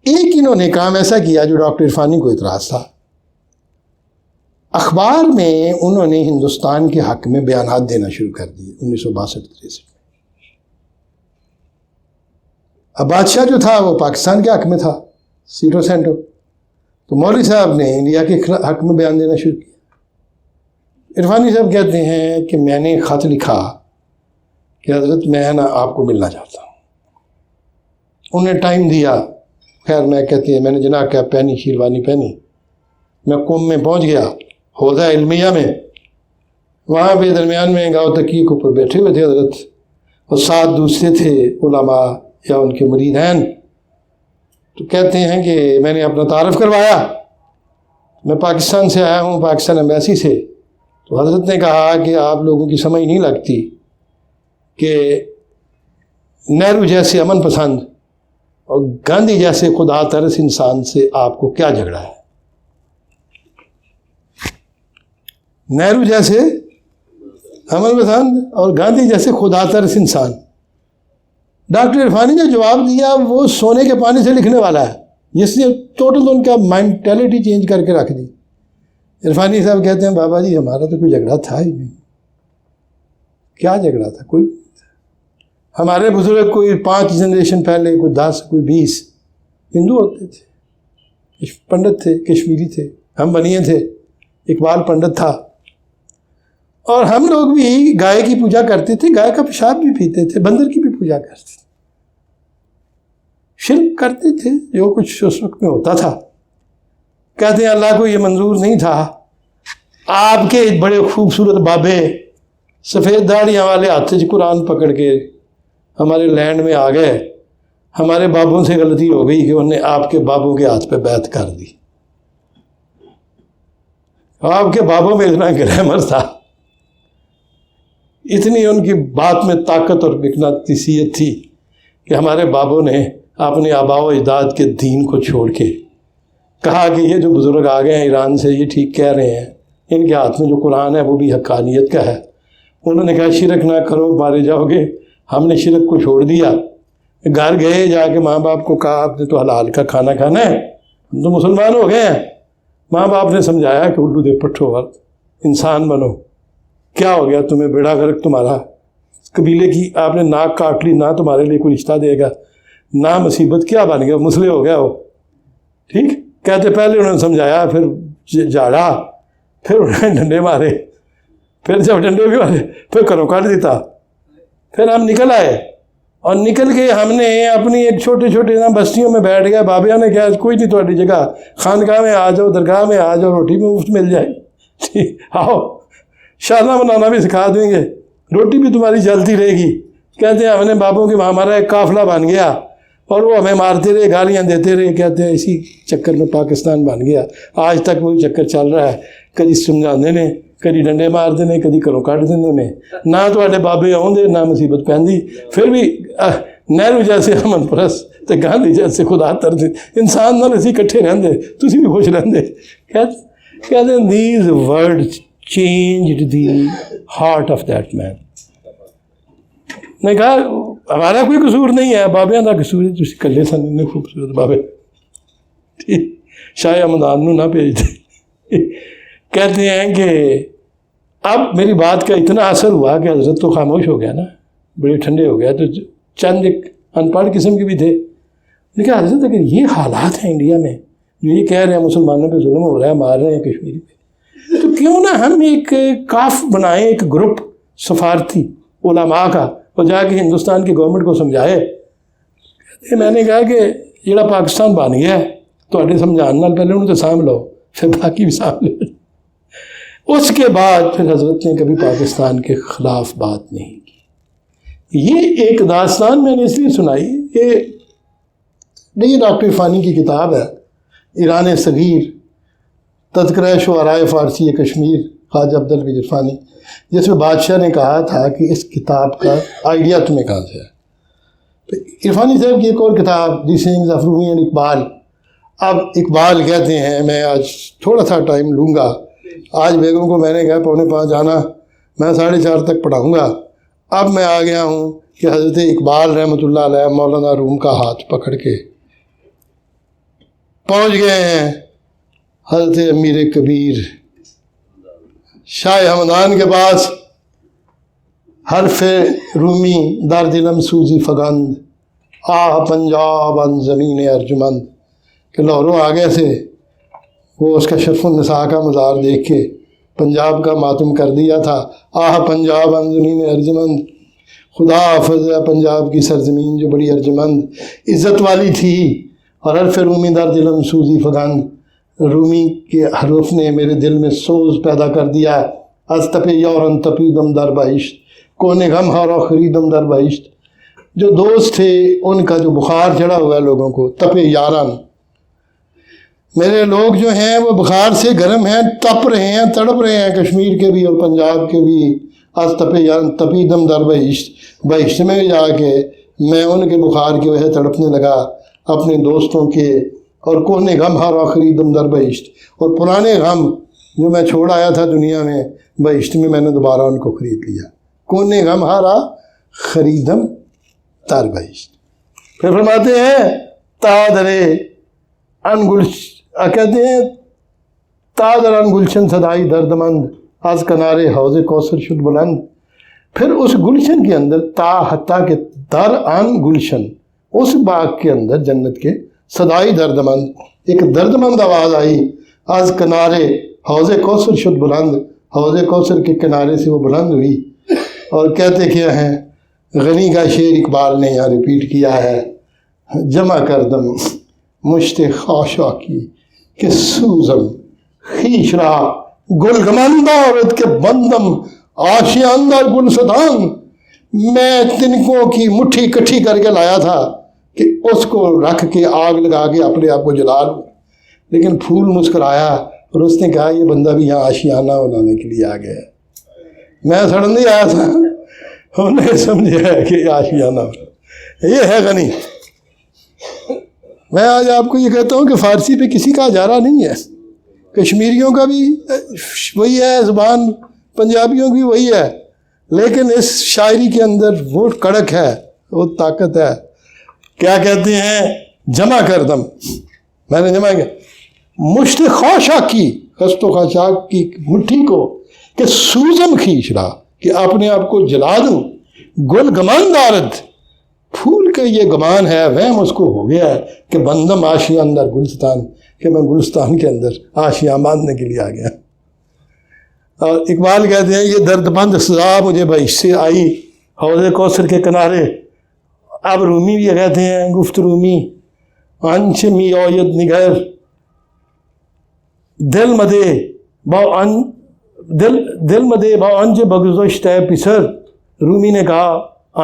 ایک انہوں نے کام ایسا کیا جو ڈاکٹر عرفانی کو اعتراض تھا. اخبار میں انہوں نے ہندوستان کے حق میں بیانات دینا شروع کر دیے 1962-63 میں. اب بادشاہ جو تھا وہ پاکستان کے حق میں تھا, سیٹو سینٹو, تو مولوی صاحب نے انڈیا کے حق میں بیان دینا شروع کیا. عرفانی صاحب کہتے ہیں کہ میں نے خط لکھا کہ حضرت میں نا آپ کو ملنا چاہتا ہوں. انہوں نے ٹائم دیا. خیر میں کہتے ہیں میں نے جناب کیا پہنی, شیروانی پہنی, میں قم میں پہنچ گیا حوضہ علمیہ میں. وہاں پہ درمیان میں گاؤں تقی کے اوپر بیٹھے ہوئے تھے حضرت, اور 7 دوسرے تھے علماء یا ان کے مریدین. تو کہتے ہیں کہ میں نے اپنا تعارف کروایا, میں پاکستان سے آیا ہوں, پاکستان ایمبیسی سے. تو حضرت نے کہا کہ آپ لوگوں کی سمجھ نہیں لگتی کہ نہرو جیسے امن پسند اور گاندھی جیسے خدا ترس انسان سے آپ کو کیا جھگڑا ہے. نہرو جیسے امن پسند اور گاندھی جیسے خدا ترس انسان. ڈاکٹر عرفانی نے جواب دیا وہ سونے کے پانی سے لکھنے والا ہے, جس نے ٹوٹل ان کا مینٹیلٹی چینج کر کے رکھ دی. عرفانی صاحب کہتے ہیں بابا جی ہمارا تو کوئی جھگڑا تھا ہی نہیں. کیا جھگڑا تھا؟ کوئی ہمارے بزرگ کوئی 5 جنریشن پہلے, کوئی 10, کوئی 20 ہندو ہوتے تھے, پنڈت تھے, کشمیری تھے, ہم بنیے تھے, اقبال پنڈت تھا. اور ہم لوگ بھی گائے کی پوجا کرتے تھے, گائے کا پیشاب بھی پیتے تھے, بندر کی بھی پوجا کرتے تھے, شرک کرتے تھے جو کچھ اس وقت میں ہوتا تھا. کہتے ہیں اللہ کو یہ منظور نہیں تھا. آپ کے بڑے خوبصورت بابے سفید داڑیاں والے ہاتھ سے قرآن پکڑ کے ہمارے لینڈ میں آ گئے. ہمارے بابوں سے غلطی ہو گئی کہ انہوں نے آپ کے بابوں کے ہاتھ پہ بیعت کر دی. آپ کے بابوں میں اتنا گرامر تھا, اتنی ان کی بات میں طاقت اور مقناطیسیت تھی کہ ہمارے بابوں نے اپنے آباء و اجداد کے دین کو چھوڑ کے کہا کہ یہ جو بزرگ آ گئے ہیں ایران سے یہ ٹھیک کہہ رہے ہیں, ان کے ہاتھ میں جو قرآن ہے وہ بھی حقانیت کا ہے. انہوں نے کہا شرک نہ کرو مارے جاؤ گے. ہم نے شرک کو چھوڑ دیا. گھر گئے, جا کے ماں باپ کو کہا آپ نے تو حلال کا کھانا کھانا ہے, ہم تو مسلمان ہو گئے ہیں. ماں باپ نے سمجھایا کہ اردو دے پٹھو ور انسان بنو. کیا ہو گیا تمہیں, بیڑا غرق تمہارا, قبیلے کی آپ نے ناک کاٹ لی, نہ تمہارے لیے کوئی رشتہ دے گا, نہ مصیبت, کیا بن گیا, مسئلے ہو گیا ہو. ٹھیک کہتے پہلے انہوں نے سمجھایا, پھر جھاڑا, پھر انہوں نے ڈنڈے مارے, پھر جب ڈنڈے بھی مارے پھر گھروں کاٹ دیتا. پھر ہم نکل آئے, اور نکل کے ہم نے اپنی ایک چھوٹے چھوٹے بستیوں میں بیٹھ گئے. بابیا نے کہا کوئی نہیں تھوڑی جگہ, خانقاہ میں آ جاؤ, درگاہ میں آ جاؤ, روٹی بھی مفت مل جائے, ٹھیک آؤ شادہ بنانا بھی سکھا دیں گے, روٹی بھی تمہاری جلتی رہے گی. کہتے ہیں ہم نے بابوں کی ہمارا ایک قافلہ بن گیا, اور وہ ہمیں مارتے رہے, گالیاں دیتے رہے. کہتے ہیں اسی چکر میں پاکستان بن گیا. آج تک وہی چکر چل رہا ہے, کدی سمجھانے نے, کدی ڈنڈے مار دینے, کدی گھروں کٹ دینے نے. نہ تواڈے بابے آؤندے نہ مصیبت پہندی. پھر بھی نہرو جیسے امن پرست تے گاندھی جیسے خدا ترس انسان نال اسی کٹھے رہندے, تسی بھی خوش رہندے. کہتے ہیں these words changed the heart of that man. نے کہا ہمارا کوئی قصور نہیں ہے، بابیاں دا قصور ہے، تسی کلے سن نے خوبصورت بابے شاہ ہمدان نو نہ بھیجتے۔ کہتے ہیں کہ اب میری بات کا اتنا اثر ہوا کہ حضرت تو خاموش ہو گیا نا، بڑے ٹھنڈے ہو گیا، تو چند ایک ان پڑھ قسم کے بھی تھے، لیکن حضرت اگر یہ حالات ہیں انڈیا میں، جو یہ کہہ رہے ہیں مسلمانوں پہ ظلم ہو رہا ہے، مار رہے ہیں کشمیری پہ، تو کیوں نہ ہم ایک کاف بنائیں، ایک گروپ سفارتی علماء کا، اور جا کے ہندوستان کی گورنمنٹ کو سمجھائے۔ میں نے کہا کہ جڑا پاکستان بن گیا ہے تو سمجھان نال پہلے انہوں تو سانبھ لو، پھر باقی بھی سانبھ لو۔ اس کے بعد پھر حضرت نے کبھی پاکستان کے خلاف بات نہیں کی۔ یہ ایک داستان میں نے اس لیے سنائی کہ یہ ڈاکٹر عرفانی کی کتاب ہے، ایران صغیر، تذکرہ شعرائے فارسی کشمیر، خواجہ عبدالولی عرفانی، جس میں بادشاہ نے کہا تھا کہ اس کتاب کا آئیڈیا تمہیں کہاں سے ہے۔ تو عرفانی صاحب کی ایک اور کتاب the songs of Rumi and Iqbal, اب اقبال کہتے ہیں، میں آج تھوڑا سا ٹائم لوں گا، آج بیگم کو میں نے کہا 4:45 آنا، میں 4:30 تک پڑھاؤں گا۔ اب میں آ گیا ہوں کہ حضرت اقبال رحمۃ اللہ علیہ مولانا روم کا ہاتھ پکڑ کے پہنچ گئے ہیں حضرت امیر کبیر شاہ ہمدان کے پاس۔ حرف رومی در دلم سوزی فگند، آہ پنجاب ان زمین ارجمند، کہ لاہوروں آگے سے وہ اس کا شرف النساء کا مزار دیکھ کے پنجاب کا ماتم کر دیا تھا۔ آہ پنجاب ان زمین ارجمند، خدا حافظ ہے پنجاب کی سرزمین جو بڑی ارجمند عزت والی تھی۔ اور حرف رومی در دلم سوزی فگند، رومی کے حروف نے میرے دل میں سوز پیدا کر دیا ہے۔ از تپ یارن تپیدم در بہشت، کونے غم ہارا خریدم در بہشت۔ جو دوست تھے ان کا جو بخار چڑھا ہوا ہے لوگوں کو، تپ یارن، میرے لوگ جو ہیں وہ بخار سے گرم ہیں، تپ رہے ہیں، تڑپ رہے ہیں، کشمیر کے بھی اور پنجاب کے بھی۔ از تپ یارن تپیدم در بہشت، بہشت میں جا کے میں ان کے بخار کی وجہ تڑپنے لگا اپنے دوستوں کے۔ اور کونے غم ہارا خریدم در بہشت، اور پرانے غم جو میں چھوڑ آیا تھا دنیا میں، بہشت میں نے دوبارہ ان کو خرید لیا۔ کونے غم ہارا خریدم در بہشت۔ پھر فرماتے ہیں تادرے کہتے ہیں تادر ان گلشن صدائی دردمند، از کنارے حوض کوثر شد بلند۔ پھر اس گلشن کے اندر حتیٰ کہ در ان گلشن، اس باغ کے اندر جنت کے، صدائی دردمند، ایک دردمند آواز آئی، از کنارے حوض کوثر شد بلند، حوض کوثر کے کنارے سے وہ بلند ہوئی۔ اور کہتے کیا ہیں، غنی کا شعر اقبال نے یہاں ریپیٹ کیا ہے، جمع کردم مشت خاشا کی کہ سوزم خیش را گل گمند عورت کے بندم آشیان در گلستان۔ میں تنکوں کی مٹھی کٹھی کر کے لایا تھا کہ اس کو رکھ کے آگ لگا کے اپنے آپ کو جلا لوں، لیکن پھول مسکرایا اور اس نے کہا یہ بندہ بھی یہاں آشیانہ بنانے کے لیے آ گیا ہے۔ میں سڑن نہیں آیا تھا، انہوں نے سمجھا ہے کہ آشیانہ یہ ہے غنی۔ میں آج آپ کو یہ کہتا ہوں کہ فارسی پہ کسی کا اجارہ نہیں ہے، کشمیریوں کا بھی وہی ہے زبان، پنجابیوں کی وہی ہے، لیکن اس شاعری کے اندر وہ کڑک ہے، وہ طاقت ہے۔ کیا کہتے ہیں، جمع کردم، میں نے جمع کیا، مشت خاشا کی، خست و خاشاک کی مٹھی کو، کہ سوزم کھینچ رہا، کہ اپنے آپ کو جلا دوں، گل گمان دارد، پھول کا یہ گمان ہے، وہم اس کو ہو گیا ہے کہ بندم آشیاں اندر گلستان، کہ میں گلستان کے اندر آشیاں باندھنے کے لیے آ گیا۔ اور اقبال کہتے ہیں یہ درد مند سزا مجھے بہشت سے آئی، حوض کوثر کے کنارے۔ اب رومی بھی کہتے ہیں، گفت رومی انچ می آید نگر، دل مدے با انج بگذشت ہے پسر۔ رومی نے کہا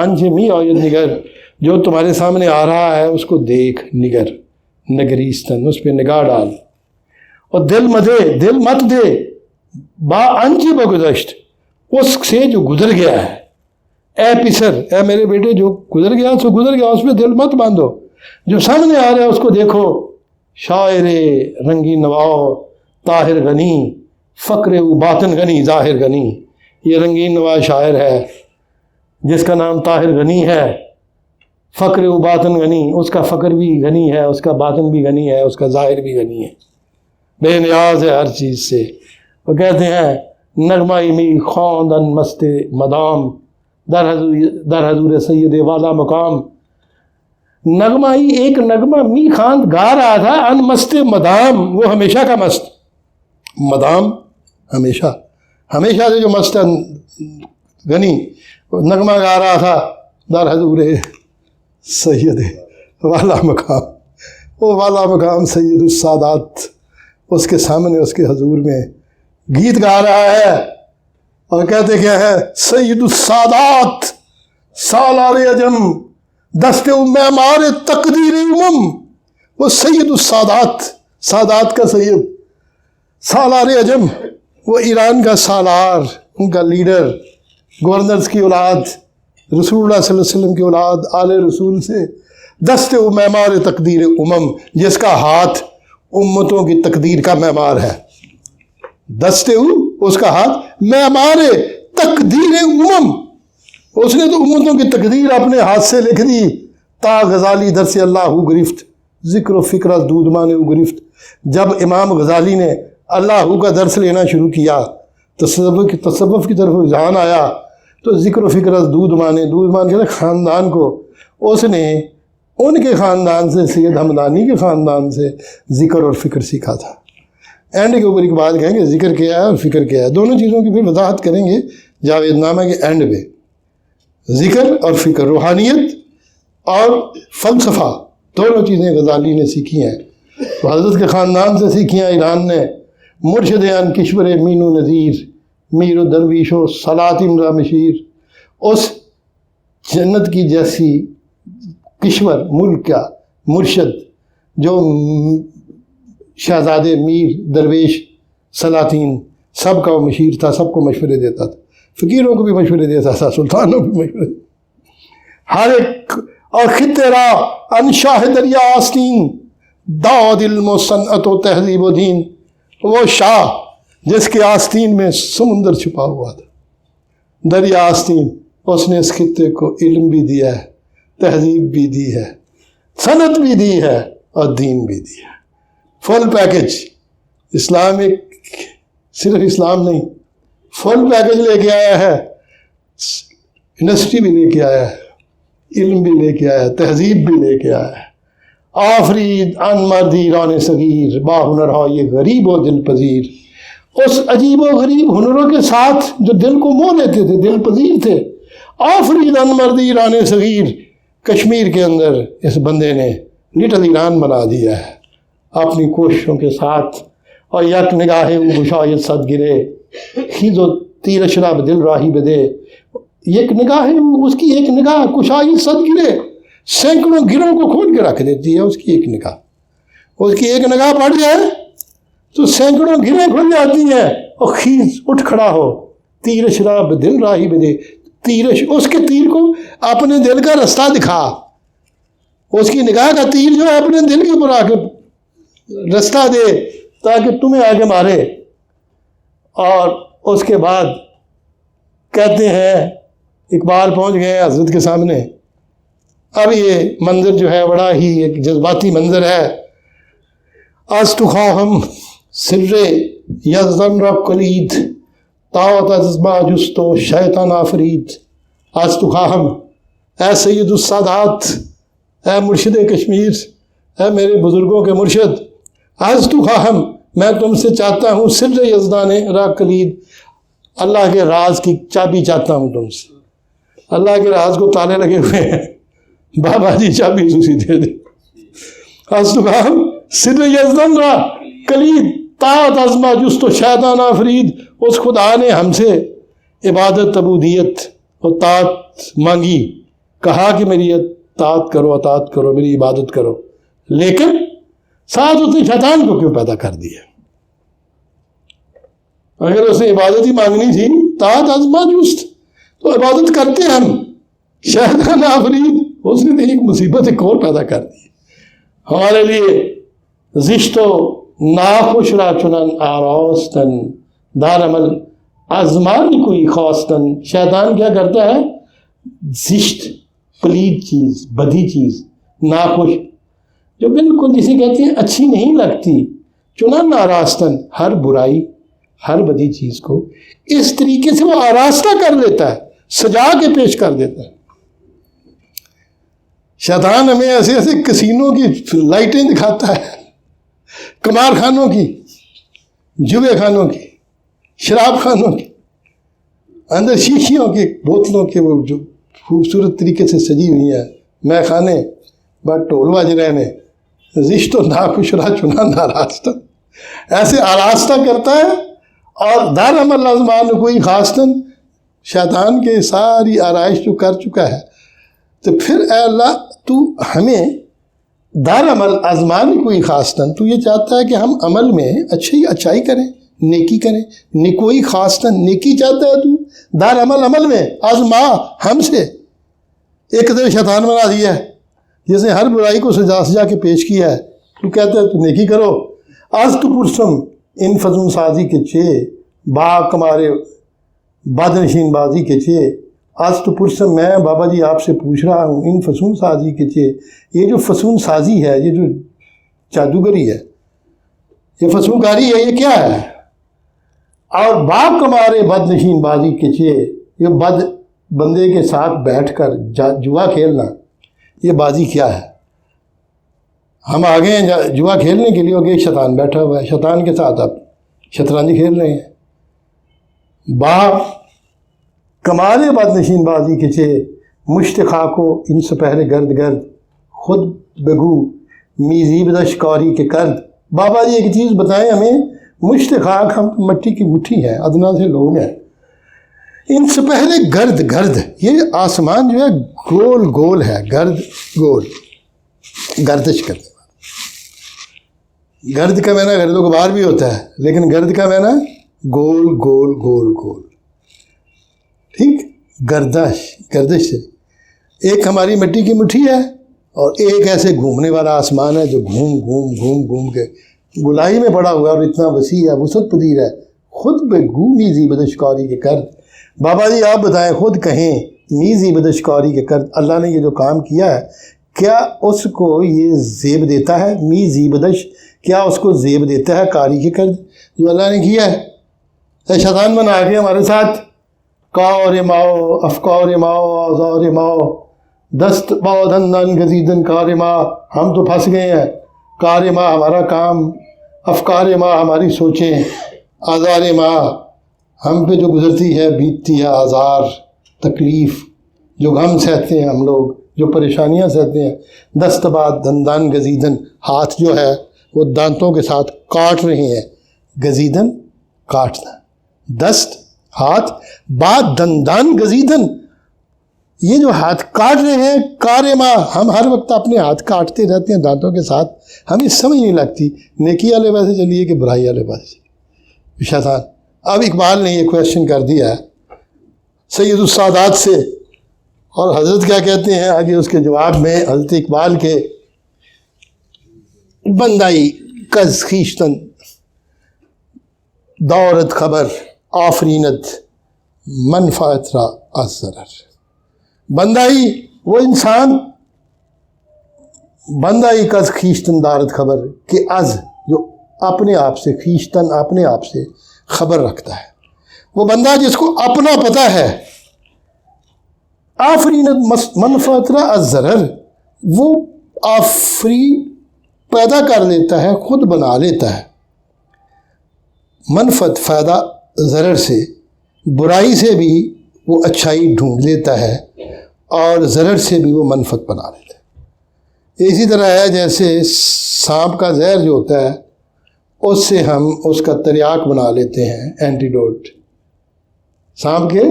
انج می آید نگر، جو تمہارے سامنے آ رہا ہے اس کو دیکھ، نگر نگریستن، اس پہ نگاہ ڈال، اور دل مدے، دل مت دے، با انج بگذشت، اس سے جو گزر گیا ہے، اے پسر، اے میرے بیٹے جو گزر گیا سو گزر گیا، اس پہ دل مت باندھو، جو سامنے آ رہا ہے اس کو دیکھو۔ شاعر رنگی نواؤ طاہر غنی، فقر و باطن غنی ظاہر غنی۔ یہ رنگین نواز شاعر ہے جس کا نام طاہر غنی ہے، فقر و باطن غنی، اس کا فقر بھی غنی ہے، اس کا باطن بھی غنی ہے، اس کا ظاہر بھی غنی ہے، بے نیاز ہے ہر چیز سے۔ وہ کہتے ہیں نغمہ می خواندن مست مدام، در حضور سید والا مقام۔ نغمہ ہی ایک نغمہ می خواند گا رہا تھا، ان مست مدام، وہ ہمیشہ کا مست، مدام ہمیشہ، ہمیشہ سے جو مست غنی نغمہ گا رہا تھا، در حضور سید والا مقام، وہ والا مقام سید السادات اس کے سامنے، اس کے حضور میں گیت گا رہا ہے، اور کہتے کیا ہے؟ سید السادات سالار عجم دست معمار تقدیر امم۔ وہ سید السادات، سادات کا سید، سالار عجم، وہ ایران کا سالار، ان کا لیڈر، گورنرز کی اولاد، رسول اللہ صلی اللہ علیہ وسلم کی اولاد، آل رسول سے، دست و معمار تقدیر امم، جس کا ہاتھ امتوں کی تقدیر کا معمار ہے، دست اس کا ہاتھ معمار تقدیر امم، اس نے تو امتوں کی تقدیر اپنے ہاتھ سے لکھ دی۔ تا غزالی در سے اللہ گرفت، ذکر و فکر از دود مانے گرفت۔ جب امام غزالی نے اللہ کا درس لینا شروع کیا، تصوف کی طرف رجحان آیا، تو ذکر و فکر از دود مانے، دود مان کے خاندان کو اس نے ان کے خاندان سے، سید ہمدانی کے خاندان سے ذکر اور فکر سیکھا تھا۔ اینڈ کے اوپر ایک بات کہیں گے، ذکر کیا ہے اور فکر کیا ہے، دونوں چیزوں کی پھر وضاحت کریں گے جاوید نامہ کے اینڈ پہ۔ ذکر اور فکر، روحانیت اور فلسفہ، دونوں چیزیں غزالی نے سیکھی ہیں، حضرت کے خاندان سے سیکھی ہیں ایران نے۔ مرشد ان کشور مین و نذیر، میر و درویش و سلاطین را مشیر، اس جنت کی جیسی کشور، ملک کا مرشد، جو شہزادے، میر، درویش، سلاطین، سب کا وہ مشیر تھا، سب کو مشورے دیتا تھا، فقیروں کو بھی مشورے دیتا تھا، سلطانوں کو بھی مشورے، ہر ایک۔ اور خطے را ان شاہ دریا آستین، داد علم و صنعت و تہذیب و دین، وہ شاہ جس کے آستین میں سمندر چھپا ہوا تھا، دریا آستین، اس نے اس خطے کو علم بھی دیا ہے، تہذیب بھی دی ہے، صنعت بھی دی ہے، اور دین بھی دی ہے، فل پیکج۔ اسلام ایک صرف اسلام نہیں، فل پیکج لے کے آیا ہے، انڈسٹری بھی لے کے آیا ہے، علم بھی لے کے آیا ہے، تہذیب بھی لے کے آیا ہے۔ آفرید ان مردی ران صغیر، با ہنر ہا یہ غریب و دل پذیر۔ اس عجیب و غریب ہنروں کے ساتھ جو دل کو موہ لیتے تھے، دل پذیر تھے۔ آفرید ان مردی ایران صغیر، کشمیر کے اندر اس بندے نے لٹل ایران بنا دیا ہے اپنی کوششوں کے ساتھ۔ اور یک نگاہ او گشایت صد گرے، خیز و تیر شراب دل راہی بدے۔ ایک نگاہ ہے، اس کی ایک نگاہ کشایت صد گرے، سینکڑوں گروں کو کھول کے رکھ دیتی ہے اس کی ایک نگاہ۔ اس کی ایک نگاہ پڑ جائے تو سینکڑوں گریں کھل جاتی ہیں، اور خیز اٹھ کھڑا ہو، تیر شراب دل راہی بدے، اس کے تیر کو اپنے دل کا رستہ دکھا۔ اس کی نگاہ کا تیر جو ہے اپنے دل کے اوپر آ کے رستہ دے تاکہ تمہیں آگے مارے۔ اور اس کے بعد کہتے ہیں اقبال پہنچ گئے حضرت کے سامنے۔ اب یہ منظر جو ہے بڑا ہی ایک جذباتی منظر ہے۔ از تو خواہم سر یزدان را کلید، طاعت از ما جست و شیطان آفرید۔ از تو خواہم، اے سید السادات، اے مرشد کشمیر، اے میرے بزرگوں کے مرشد، از تو خواہم، میں تم سے چاہتا ہوں، سر یزدان را کلید، اللہ کے راز کی چابی چاہتا ہوں تم سے۔ اللہ کے راز کو تالے لگے ہوئے ہیں، بابا جی چابی اسی دے دے۔ از تو خواہم سر یزدان را کلید، طاعت از ما جست و شیطان آفرید۔ اس خدا نے ہم سے عبادت، عبودیت اور طاعت مانگی، کہا کہ میری طاعت کرو، اطاعت کرو، میری عبادت کرو، لیکن ساتھ اس نے شیطان کو کیوں پیدا کر دیا؟ اگر اس نے عبادت ہی مانگنی تھی، طاعت از ما جست، تو عبادت کرتے ہم، شیطان آفرید، اس نے ایک مصیبت ایک اور پیدا کر دی ہمارے لیے۔ زشت و ناخوش را چنن آراستن، دار عمل ازمانی کوئی خواستن۔ شیطان کیا کرتا ہے؟ زشت پلید چیز، بدی چیز، ناخوش، جو بالکل جسے کہتے ہیں اچھی نہیں لگتی، چنان آراستن، ہر برائی، ہر بدی چیز کو اس طریقے سے وہ آراستہ کر لیتا ہے، سجا کے پیش کر دیتا ہے۔ شیطان ہمیں ایسے ایسے کسینوں کی لائٹیں دکھاتا ہے، قمار خانوں کی، جوے خانوں کی، شراب خانوں کی، اندر شیشیوں کی بوتلوں کے وہ جو خوبصورت طریقے سے سجی ہوئی ہیں، میں خانے بٹ ٹول باج رہے نے، زشت و ناخوشرا چنان آراستہ، ایسے آراستہ کرتا ہے۔ اور دارم الازمان کوئی خاصتاً شیطان کے ساری آرائش جو کر چکا ہے، تو پھر اے اللہ تو ہمیں دارم الازمان کوئی خاصتاً، تو یہ چاہتا ہے کہ ہم عمل میں اچھائی کریں، نیکی کریں، کوئی خاصتاً نیکی چاہتا ہے تو دار عمل میں آزما ہم سے ایک قدر شیطان بنا دیا ہے، جس نے ہر برائی کو سجا کے پیش کیا ہے۔ تو کہتا ہے تو نیکی کرو۔ آج تو پرسم ان فضون سازی کے چے با کمارے بادنشین بازی کے چے، آج تو پرسم میں بابا جی آپ سے پوچھ رہا ہوں ان فسون سازی کے چے، یہ جو فسون سازی ہے، یہ جو جادوگری ہے، یہ فسون کاری ہے، یہ کیا ہے؟ اور باپ کمارے بد نشین بازی کے چے، یہ بد بندے کے ساتھ بیٹھ کر جوا کھیلنا، یہ بازی کیا ہے؟ ہم آگے ہیں جوا کھیلنے کے لیے، آگے شیطان بیٹھا ہوا ہے، شیطان کے ساتھ آپ شطرنج کھیل رہے ہیں۔ باپ کمالے بد نشین بازی کے چے، مشتخا کو ان سپہرے گرد گرد، خود بگو میزی بدش کاری کے کرد۔ بابا جی ایک چیز بتائیں ہمیں، مشتخاک ہم مٹی کی مٹھی ہیں، ادنا سے لوگ ہیں، ان سے پہلے گرد گرد، یہ آسمان جو ہے گول گول ہے، گرد گول، گردش کرنے والا۔ گرد کا معنی گرد و غبار بھی ہوتا ہے، لیکن گرد کا معنی گول گول گول گول، ٹھیک، گردش سے ایک ہماری مٹی کی مٹھی ہے، اور ایک ایسے گھومنے والا آسمان ہے جو گھوم گھوم گھوم گھوم کے گلائی میں پڑا ہوا ہے، اور اتنا وسیع ہے، وسعت پذیر ہے۔ خود بے گو میزی بدشکاری کے کرد۔ بابا جی آپ بتائیں، خود کہیں میزی بدشکاری کے کرد، اللہ نے یہ جو کام کیا ہے کیا اس کو یہ زیب دیتا ہے؟ میزی بدش، کیا اس کو زیب دیتا ہے کاری کے کرد جو اللہ نے کیا ہے؟ شیطان بنا کے ہمارے ساتھ کار ماؤ افکار ماؤ آزار ماؤ دست باؤ دندن گزیدن کار ماں، ہم تو پھنس گئے ہیں۔ کار ماں ہمارا کام، افکار ماں ہماری سوچیں، آزار ماں ہم پہ جو گزرتی ہے، بیتتی ہے آزار، تکلیف، جو غم سہتے ہیں ہم لوگ، جو پریشانیاں سہتے ہیں۔ دست بعد دندان گزیدن، ہاتھ جو ہے وہ دانتوں کے ساتھ کاٹ رہے ہیں، گزیدن کاٹنا، دست ہاتھ، بعد دندان گزیدن، یہ جو ہاتھ کاٹ رہے ہیں، کارما، ہم ہر وقت اپنے ہاتھ کاٹتے رہتے ہیں دانتوں کے ساتھ، ہمیں سمجھ نہیں لگتی نیکی والے پاسے چلیے کہ برائی والے پاسے چلیے۔ شیطان، اب اقبال نے یہ کویشچن کر دیا ہے سید السادات سے، اور حضرت کیا کہتے ہیں آگے اس کے جواب میں؟ حضرت اقبال کے بندائی کز خیشتن دورت خبر آفرینت منفعت را از ضرر۔ بندائی وہ انسان، بندائی کز خیشتن دارت خبر، کہ از جو اپنے آپ سے، خیشتن اپنے آپ سے خبر رکھتا ہے، وہ بندہ جس کو اپنا پتہ ہے، آفرینت منفعت را از ضرر، وہ آفری پیدا کر لیتا ہے، خود بنا لیتا ہے، منفعت فائدہ ضرر سے، برائی سے بھی وہ اچھائی ڈھونڈ لیتا ہے، اور ضرر سے بھی وہ منفعت بنا لیتا ہے۔ اسی طرح ہے جیسے سانپ کا زہر جو ہوتا ہے، اس سے ہم اس کا تریاک بنا لیتے ہیں، اینٹیڈوٹ، سانپ کے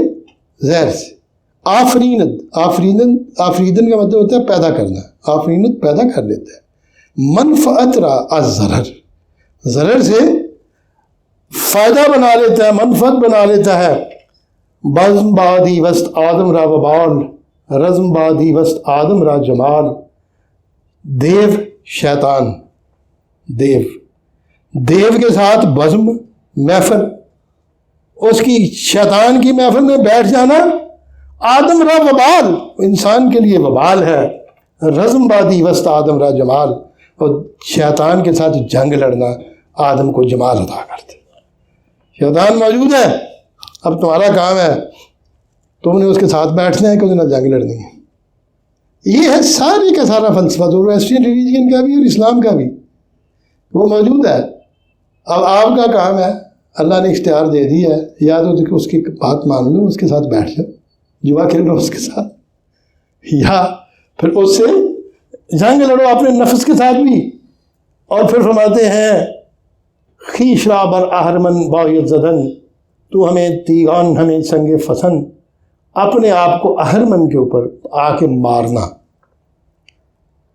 زہر سے۔ آفریدن کا مطلب ہوتا ہے پیدا کرنا، آفرینت پیدا کر لیتا ہے۔ منفعت را از ضرر، ضرر سے فائدہ بنا لیتا ہے، منفعت بنا لیتا ہے۔ بزم بادی وسط آدم را وبال، رزم بادی وسط آدم را جمال۔ دیو شیطان، دیو کے ساتھ بزم، محفل، اس کی شیطان کی محفل میں بیٹھ جانا، آدم را وبال، انسان کے لیے وبال ہے، رزم بادی وسط آدم را جمال، اور شیطان کے ساتھ جنگ لڑنا آدم کو جمال عطا کرتے۔ شیطان موجود ہے، اب تمہارا کام ہے تم نے اس کے ساتھ بیٹھنا ہے کہ اس نے جنگ لڑنی ہے۔ یہ ہے سارے کا سارا فلسفہ، تو ویسٹرن ریلیجن کا بھی اور اسلام کا بھی وہ موجود ہے۔ اب آپ کا کام ہے، اللہ نے اختیار دے دی ہے، یا تو اس کی بات مان لو، اس کے ساتھ بیٹھ جاؤ، جوا کھیل لو اس کے ساتھ، یا پھر اس سے جنگ لڑو اپنے نفس کے ساتھ بھی۔ اور پھر فرماتے ہیں خیش را بر اہرمن باید زدن، تو ہمیں تیغان ہمیں سنگ فسن، اپنے آپ کو اہرمن کے اوپر آ کے مارنا۔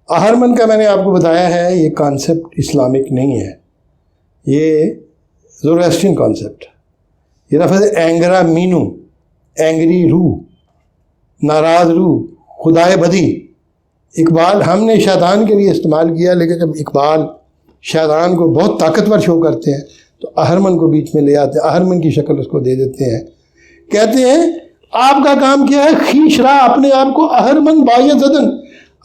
اہرمن کا میں نے آپ کو بتایا ہے یہ کانسیپٹ اسلامک نہیں ہے، یہ زوروسٹرین کانسیپٹ۔ یہ لفظ اینگرا مینو، اینگری روح، ناراض روح، خدائے بدی۔ اقبال ہم نے شیطان کے لیے استعمال کیا، لیکن جب اقبال شیطان کو بہت طاقتور شو کرتے ہیں تو اہرمن کو بیچ میں لے آتے ہیں، اہرمن کی شکل اس کو دے دیتے ہیں، کہتے ہیں آپ کا کام کیا ہے؟ خیش را، اپنے آپ کو اہرمن باید زدن،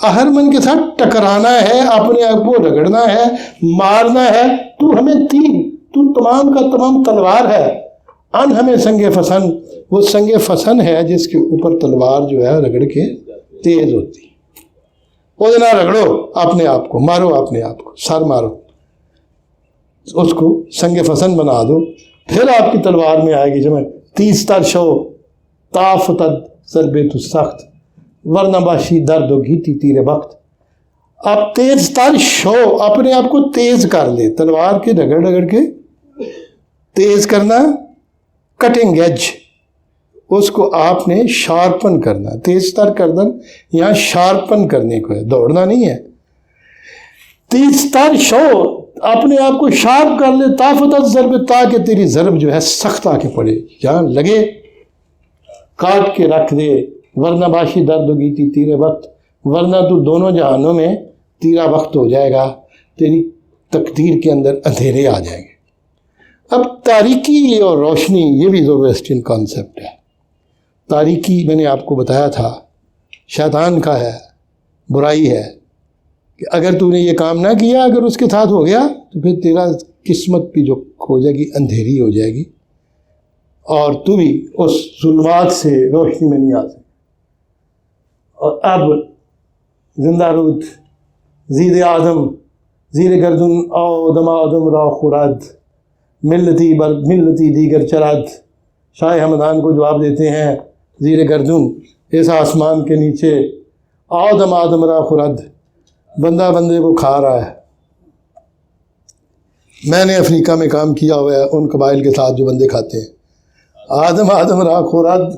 اہرمن کے ساتھ ٹکرانا ہے، اپنے آپ کو رگڑنا ہے، مارنا ہے۔ تو ہمیں تیر، تو تمام کا تمام تلوار ہے، ان ہمیں سنگ فسن، وہ سنگ فسن ہے جس کے اوپر تلوار جو ہے رگڑ کے تیز ہوتی ہے۔ وہ نہ رگڑو اپنے آپ کو، مارو اپنے آپ کو، سر مارو، اس کو سنگ فسن بنا دو، پھر آپ کی تلوار میں آئے گی جمع تیز تر شو تافتد ضرب تو سخت، ورنہ باشی درد و گیتی تیرے وقت۔ اب تیز تر شو، اپنے آپ کو تیز کر لے، تلوار کے رگڑ رگڑ کے تیز کرنا، کٹنگ ایج، اس کو آپ نے شارپن کرنا، تیز تر کردن یہاں شارپن کرنے کو ہے، دوڑنا نہیں ہے۔ تیز تر شو، اپنے آپ کو شارپ کر لے، طافتت ضرب، تاکہ تیری ضرب جو ہے سخت آ کے پڑے، جہاں لگے کاٹ کے رکھ دے، ورنہ باشی درد ہوگی تیرے وقت، ورنہ تو دونوں جہانوں میں تیرا وقت ہو جائے گا، تیری تقدیر کے اندر اندھیرے آ جائیں گے۔ اب تاریکی اور روشنی یہ بھی زوروسٹرین کانسیپٹ ہے۔ تاریکی میں نے آپ کو بتایا تھا شیطان کا ہے، برائی ہے، کہ اگر تو نے یہ کام نہ کیا، اگر اس کے ساتھ ہو گیا تو پھر تیرا قسمت بھی جو ہو جائے گی، اندھیری ہو جائے گی، اور تو بھی اس ظلمات سے روشنی میں نہیں آ سکتا۔ اور اب زندہ رود زید آدم زیر گردن آدم آدم را خورد، ملتی بر ملتی دیگر چرد، شاہ ہمدان کو جواب دیتے ہیں زیر گردن، اس آسمان کے نیچے، آدم آدم را خورد، بندہ بندے کو کھا رہا ہے۔ میں نے افریقہ میں کام کیا ہوا ہے ان قبائل کے ساتھ جو بندے کھاتے ہیں، آدم آدم را خورد،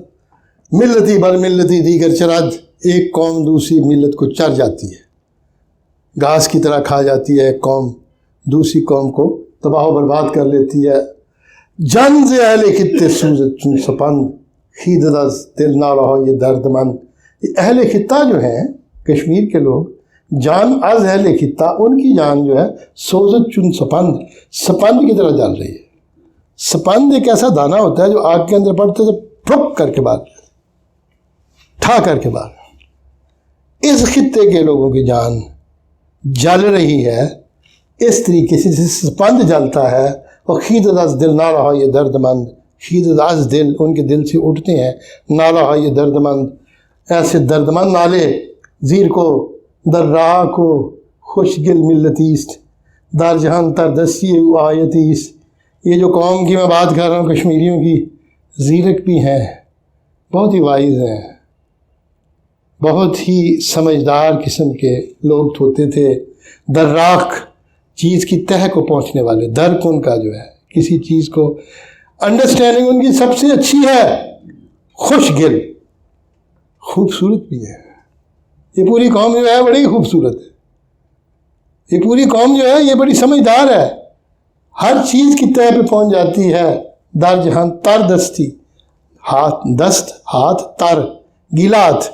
ملتی بر ملتی دیگر چرد، ایک قوم دوسری ملت کو چر جاتی ہے، گھاس کی طرح کھا جاتی ہے، ایک قوم دوسری قوم کو تباہ و برباد کر لیتی ہے۔ جان سے اہل خطے سوزت چون سپند، خیدت از دل نہ رہو یہ درد مند۔ یہ اہل خطہ جو ہیں کشمیر کے لوگ، جان از اہل خطہ، ان کی جان جو ہے سوزت چون سپند، سپند کی طرح جل رہی ہے۔ سپند ایک ایسا دانہ ہوتا ہے جو آگ کے اندر پڑتے تو پھک کر کے باہر، ٹھا کر کے باہر۔ اس خطے کے لوگوں کی جان جل رہی ہے اس طریقے سے جیسے سپند جلتا ہے۔ اور خیدت از دل نہ رہا یہ درد مند، خیدت از دل، ان کے دل سے اٹھتے ہیں، نہ رہا یہ درد مند، ایسے درد مند نالے، زیر کو در راہ کو خوش گل ملتیست، در جہان تر دستی آیتیست۔ یہ جو قوم کی میں بات کر رہا ہوں کشمیریوں کی، زیرک بھی ہیں، بہت ہی وائز ہیں، بہت ہی سمجھدار قسم کے لوگ ہوتے تھے، دراک، چیز کی تہہ کو پہنچنے والے، درک ان کا جو ہے کسی چیز کو انڈرسٹینڈنگ ان کی سب سے اچھی ہے، خوش گل، خوبصورت بھی ہے۔ یہ پوری قوم جو ہے بڑی خوبصورت ہے، یہ پوری قوم جو ہے یہ بڑی سمجھدار ہے، ہر چیز کی تہہ پہ پہنچ جاتی ہے۔ در جہاں تر دستی، ہاتھ دست، ہاتھ تر، گیلا ہاتھ،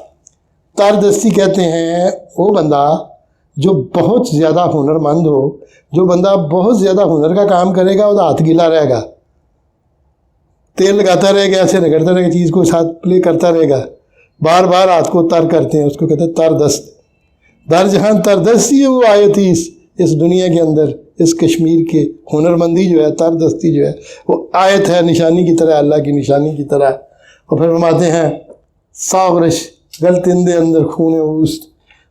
تر دستی کہتے ہیں وہ بندہ جو بہت زیادہ ہنر مند ہو، جو بندہ بہت زیادہ ہنر کا کام کرے گا وہ ہاتھ گیلا رہے گا، تیل لگاتا رہے گا، ایسے رگڑتا رہے گا، چیز کو ساتھ پلے کرتا رہے گا، بار بار ہاتھ کو تر کرتے ہیں، اس کو کہتے ہیں تر دست. در جہاں تر دستی ہے وہ آیت ہی اس دنیا کے اندر، اس کشمیر کے ہنرمندی جو ہے، تر دستی جو ہے وہ آیت ہے، نشانی کی طرح، اللہ کی نشانی کی طرح. اور پھر فرماتے ہیں ساغرش گلتندے اندر خون اوست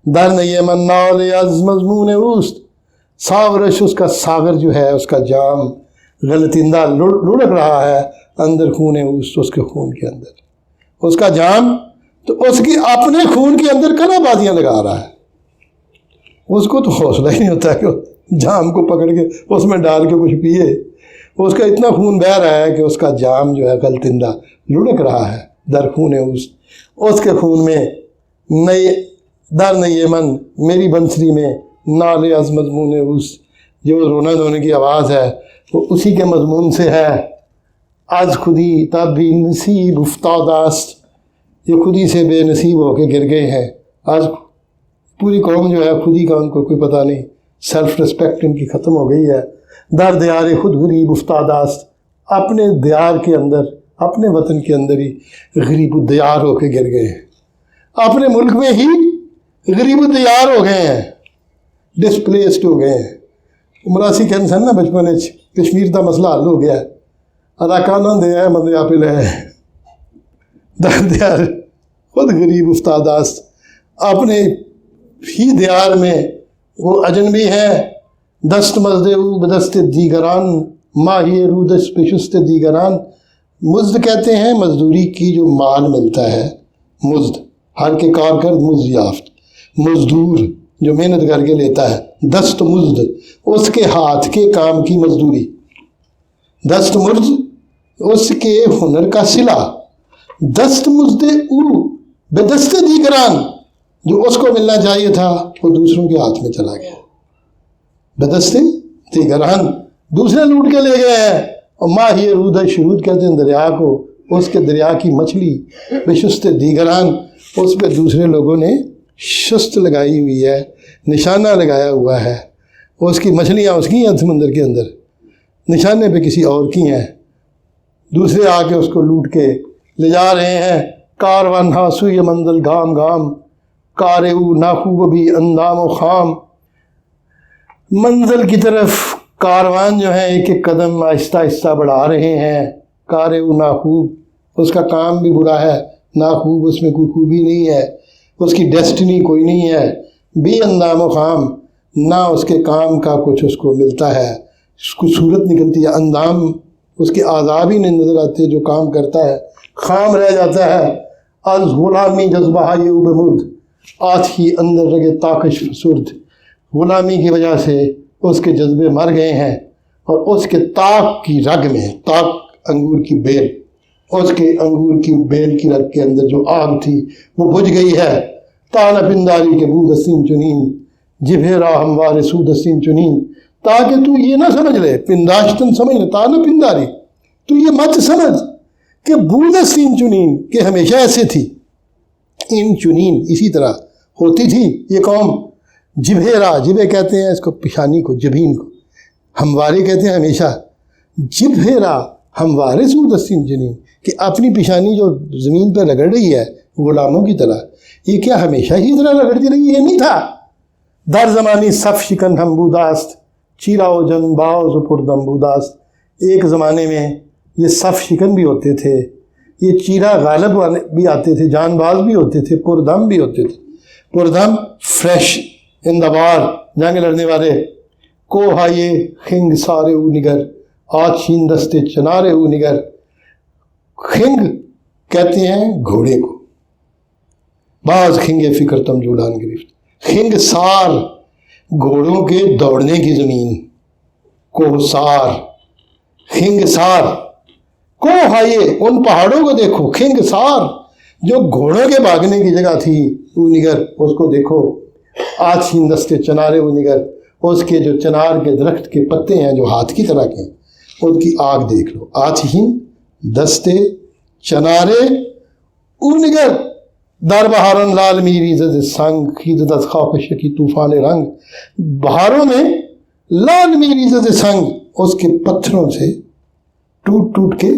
در نیمن نال از مضمون اوست. ساغرش اس کا ساغر جو ہے، اس کا جام، غلطندہ لڑک رہا ہے اندر خون اوست، اس کے خون کے اندر اس کا جام، تو اس کی اپنے خون کے اندر کنا بازیاں لگا رہا ہے. اس کو تو حوصلہ ہی نہیں ہوتا کہ جام کو پکڑ کے اس میں ڈال کے کچھ پیے. اس کا اتنا خون بہہ رہا ہے کہ اس کا جام جو ہے غلطندہ لڑک رہا ہے در خون اوست. اس کے خون میں نئے در نئے من، میری بنسری میں نال از مضمون اوست، جو رونا دھونے کی آواز ہے وہ اسی کے مضمون سے ہے. آج خودی تب بھی نصیب افتاداست، یہ خودی سے بے نصیب ہو کے گر گئے ہیں. آج پوری قوم جو ہے خودی کا ان کو کوئی پتہ نہیں، سیلف رسپیکٹ ان کی ختم ہو گئی ہے. در دیار خود غریب افتاداست، اپنے دیار کے اندر، اپنے وطن کے اندر ہی غریب الدیار ہو کے گر گئے ہیں. اپنے ملک میں ہی غریب الدیار ہو گئے ہیں، ڈسپلیسڈ ہو گئے ہیں. مراسی کہنے سن نا بچپن کشمیر کا مسئلہ حل ہو گیا ہے، اراکانہ دیا مندیا پہ لے در دیار خود غریب افتاداست، اپنے ہی دیار میں وہ اجنبی ہے. دست مزد او بدست دیگران ماہی رودش پشست دیگران. مزد کہتے ہیں مزدوری کی جو مال ملتا ہے، مزد، ہر کے کارکرد مزد یافت، مزدور جو محنت کر کے لیتا ہے. دست مزد اس کے ہاتھ کے کام کی مزدوری، دست مزد اس کے ہنر کا صلہ. دست مزد او بدست دیگران، جو اس کو ملنا چاہیے تھا وہ دوسروں کے ہاتھ میں چلا گیا. بدست دیگران، دوسرے لوٹ کے لے گئے ہیں. اور ماہی رود شرود کہتے ہیں دریا کو، اس کے دریا کی مچھلی بشست دیگران، اس پہ دوسرے لوگوں نے شست لگائی ہوئی ہے، نشانہ لگایا ہوا ہے. اس کی مچھلیاں اس کی ہیں سمندر کے اندر، نشانے پہ کسی اور کی ہیں. دوسرے آ کے اس کو لوٹ کے لے جا رہے ہیں. کاروان ہاسوی منزل گام گام کارے او ناخوب بھی اندام و خام. منزل کی طرف کاروان جو ہے ایک ایک قدم آہستہ آہستہ بڑھا رہے ہیں. کارے او ناخوب، اس کا کام بھی برا ہے، ناخوب، اس میں کوئی خوبی نہیں ہے، اس کی ڈیسٹنی کوئی نہیں ہے. بے اندام و خام، نہ اس کے کام کا کچھ اس کو ملتا ہے، اس کو صورت نکلتی ہے. اندام اس کے اعضاء بھی نہیں نظر آتے جو کام کرتا ہے، خام رہ جاتا ہے. از غلامی جذبہ یہ بمرد، آج ہی اندر رگے تاکش فسرد. غلامی کی وجہ سے اس کے جذبے مر گئے ہیں، اور اس کے تاک کی رگ میں، تاک انگور کی بیل، اس کے انگور کی بیل کی رگ کے اندر جو آگ تھی وہ بجھ گئی ہے. تانا پنداری کے بود دستین چنین جبہ راہ ہموار سود دستین چنین. تاکہ تو یہ نہ سمجھ لے، پنداشتن سمجھ لے، تانا پنداری، تو یہ مت سمجھ کہ بود دستین چنین، کہ ہمیشہ ایسے تھی. ان چنین اسی طرح ہوتی تھی یہ قوم. جبہ راہ، جبہ کہتے ہیں اس کو پیشانی کو، جبین کو. ہموارے کہتے ہیں ہمیشہ. جبہ راہ ہموارے سود دستین چنین، کہ اپنی پیشانی جو زمین پہ رگڑ رہی ہے غلاموں کی طرح، یہ کیا ہمیشہ ہی طرح رگڑتی رہی؟ یہ نہیں تھا. در زمانی صف شکن ہم بوداست چیرا و جن باز و پردم بوداست. ایک زمانے میں یہ صف شکن بھی ہوتے تھے، یہ چیرا غالب بھی آتے تھے، جان باز بھی ہوتے تھے، پردم بھی ہوتے تھے. پردم فریش ان دا وار، جنگ لڑنے والے. کو ہائے خنگ سارے او نگر آج شین دستے چنارے او نگر. خنگ کہتے ہیں گھوڑے کو. بعض خنگ فکر تم جولان گرفت. خنگ سار، گھوڑوں کے دوڑنے کی زمین. کوہ سار، خنگ سار. کو ہائے، ان پہاڑوں کو دیکھو. خنگ سار، جو گھوڑوں کے بھاگنے کی جگہ تھی، او نگر، اس کو دیکھو. آج ہی دستے چنارے او نگر، اس کے جو چنار کے درخت کے پتے ہیں جو ہاتھ کی طرح کے ہیں، ان کی آگ دیکھ لو. آج ہی دستے چنارے او نگر در بہارن لال میری زد سنگ خیزد از خاکش کی طوفان رنگ. بہاروں میں لال میری زد سنگ، اس کے پتھروں سے ٹوٹ ٹوٹ کے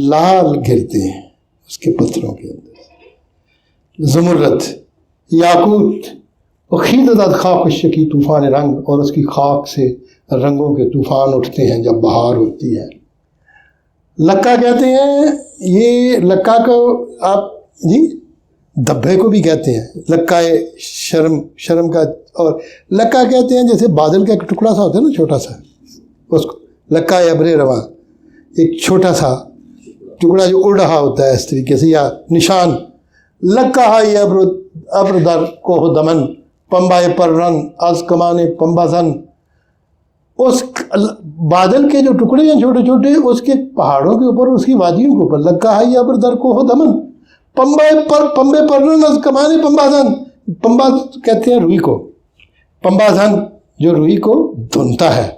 لال گرتے ہیں اس کے پتھروں کے اندر. زمرد، یاقوت، وخیدت خاک الشکی طوفان رنگ، اور اس کی خاک سے رنگوں کے طوفان اٹھتے ہیں جب بہار ہوتی ہے۔ لکا کہتے ہیں، یہ لکا کو آپ جی دبے کو بھی کہتے ہیں، لکا شرم کا، اور لکا کہتے ہیں جیسے بادل کا ایک ٹکڑا سا ہوتا ہے نا چھوٹا سا، اس کو لکا ابر رواں، ایک چھوٹا سا ٹکڑا جو اڑ رہا ہوتا ہے اس طریقے سے، یا نشان لکا ہے ابر در کوہ دمن پمبائے پر رن از کمانے پمبا زن۔ اس بادل کے جو ٹکڑے ہیں چھوٹے چھوٹے، اس کے پہاڑوں کے اوپر، اس کی وادیوں کے اوپر، لکا ہے ابر در کوہ دمن پمبے پر رن از کمانے پمبا زن۔ پمبا کہتے ہیں روئی کو، پمبا زن جو روئی کو دھنتا ہے،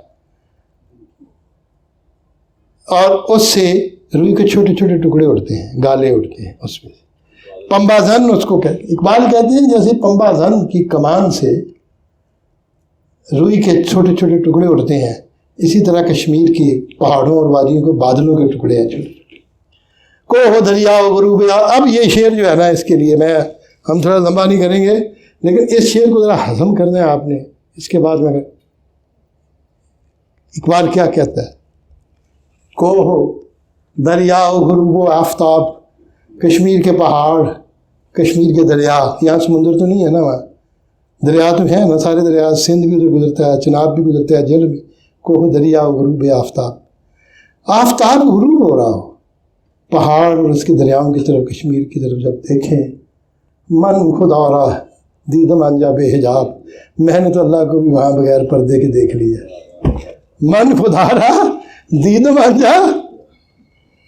اور اس سے روئی کے چھوٹے چھوٹے ٹکڑے اڑتے ہیں، گالے اڑتے ہیں اس میں۔ پمبا زن اس کو کہتے ہیں، اقبال کہتے ہیں جیسے پمبا زن کی کمان سے روئی کے چھوٹے چھوٹے ٹکڑے اڑتے ہیں، اسی طرح کشمیر کے پہاڑوں اور وادیوں کے بادلوں کے ٹکڑے ہیں چھوٹے چھوٹے۔ کوہ دریا غروب۔ اب یہ شعر جو ہے نا، اس کے لیے ہم تھوڑا لمبا نہیں کریں گے، لیکن اس شعر کو ذرا ہضم کرنا ہے آپ نے۔ اس کے بعد میں اقبال کیا کہتا ہے؟ کوہ دریا غروب و آفتاب، کشمیر کے پہاڑ، کشمیر کے دریا، یہاں سمندر تو نہیں ہے نا، وہاں دریا تو ہے نا، سارے دریا، سندھ بھی ادھر گزرتا ہے، چناب بھی گزرتا ہے، جل بھی۔ کوہ دریا غروب آفتاب، آفتاب غروب ہو رہا ہو، پہاڑ اور اس کے دریاؤں کی طرف، کشمیر کی طرف جب دیکھیں، من خدا را دیدم انجا بے حجاب، میں نے تو اللہ کو بھی وہاں بغیر پردے کے دیکھ لیا۔ من خدا را دیدم انجا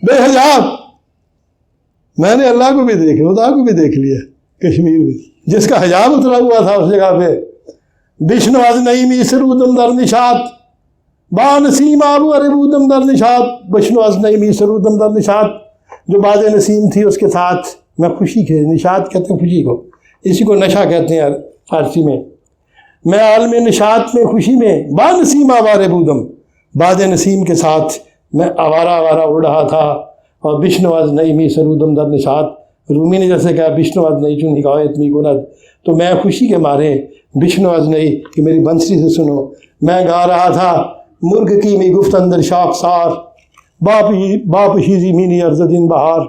بے حجاب، میں نے اللہ کو بھی دیکھا، خدا کو بھی دیکھ لیا کشمیر میں، جس کا حجاب اترا ہوا تھا اس جگہ پہ۔ بشنو از نعیمی سرودم در نشاط، با نسیم آبو اربودم در نشاط، بشنو از نعیمی سرودم در نشاط، جو باد نسیم تھی اس کے ساتھ میں خوشی کے، نشاط کہتے ہیں خوشی کو، اسی کو نشا کہتے ہیں فارسی میں۔ میں عالم نشاط میں، خوشی میں، با نسیم آوار بودم، باد نسیم کے ساتھ میں آوارہ اڑ رہا تھا۔ اور بشنو از نعیمی سرودم در نشاط، رومی نے جیسے کہا بشنو از نئی چون حکایت می کند، تو میں خوشی کے مارے بشنو از نئی کہ میری بنسری سے سنو، میں گا رہا تھا مرغ کی می گفت اندر شاخ سار، باپ شیزی مینی ارزدین بہار۔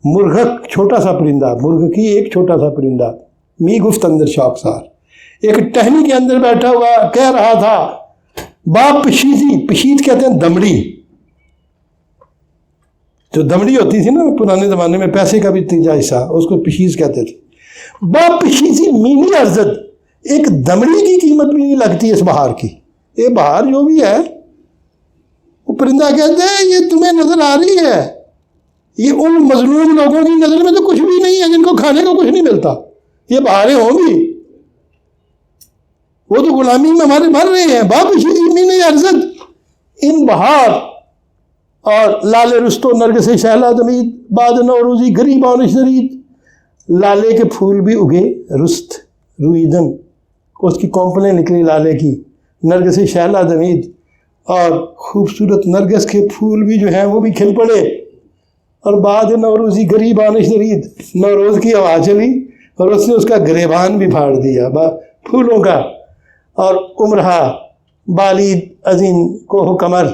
مرغک چھوٹا سا پرندہ، مرغ کی ایک چھوٹا سا پرندہ، می گفت اندر شاخ سار، ایک ٹہنی کے اندر بیٹھا ہوا کہہ رہا تھا، باپ پشیزی، پشید کہتے ہیں دمڑی، جو دمڑی ہوتی تھی نا پرانے زمانے میں، پیسے کا بھی تیجا حصہ، اس کو پشیز کہتے تھے۔ باپ پشیزی مینی ارزد، ایک دمڑی کی قیمت بھی نہیں لگتی اس بہار کی، یہ بہار جو بھی ہے، وہ پرندہ کہتے ہیں یہ تمہیں نظر آ رہی ہے، یہ ان مظلوم لوگوں کی نظر میں تو کچھ بھی نہیں ہے جن کو کھانے کو کچھ نہیں ملتا، یہ بہاریں ہوں گی، وہ تو غلامی میں ہمارے مر رہے ہیں۔ باپ پشیزی مینی ارزد، ان بہار اور لالے رستو نرگس شہلا دمید بعد نوروزی گریبان شرید، لالے کے پھول بھی اگے، رست رویدن اس کی کونپلیں نکلی لالے کی، نرگس شہلا دمید، اور خوبصورت نرگس کے پھول بھی جو ہیں وہ بھی کھل پڑے، اور بعد نوروزی گریبان شرید، نوروز کی ہوا چلی اور اس نے اس کا گریبان بھی پھاڑ دیا پھولوں کا۔ اور عمرہ بالید ازین کوہ کمر،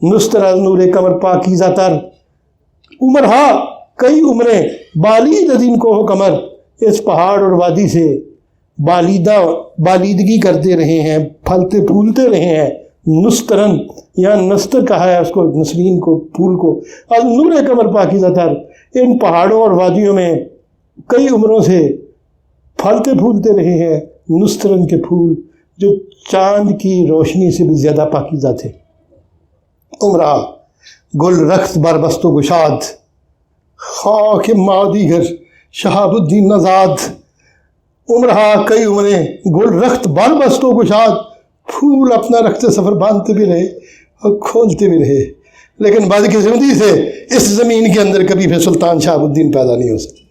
نستر از نور کمر پاکیزہ تر، عمرہ کئی عمریں، بالید ازین کوہ کمر، اس پہاڑ اور وادی سے بالیدگی کرتے رہے ہیں، پھلتے پھولتے رہے ہیں۔ نسترن یا نستر کہا ہے اس کو، نسرین کو، پھول کو، از نور کمر پاکیزہ تر، ان پہاڑوں اور وادیوں میں کئی عمروں سے پھلتے پھولتے رہے ہیں نسترن کے پھول، جو چاند کی روشنی سے بھی زیادہ پاکیزہ تھے۔ عمرہ گل رخت بر بست و گشاد، خاک مادیگر شہاب الدین نژاد، عمرہ کئی عمریں، گل رخت بر بست و گشاد، پھول اپنا رخت سفر باندھتے بھی رہے اور کھولتے بھی رہے، لیکن بدقسمتی سے اس زمین کے اندر کبھی بھی سلطان شہاب الدین پیدا نہیں ہو سکتے۔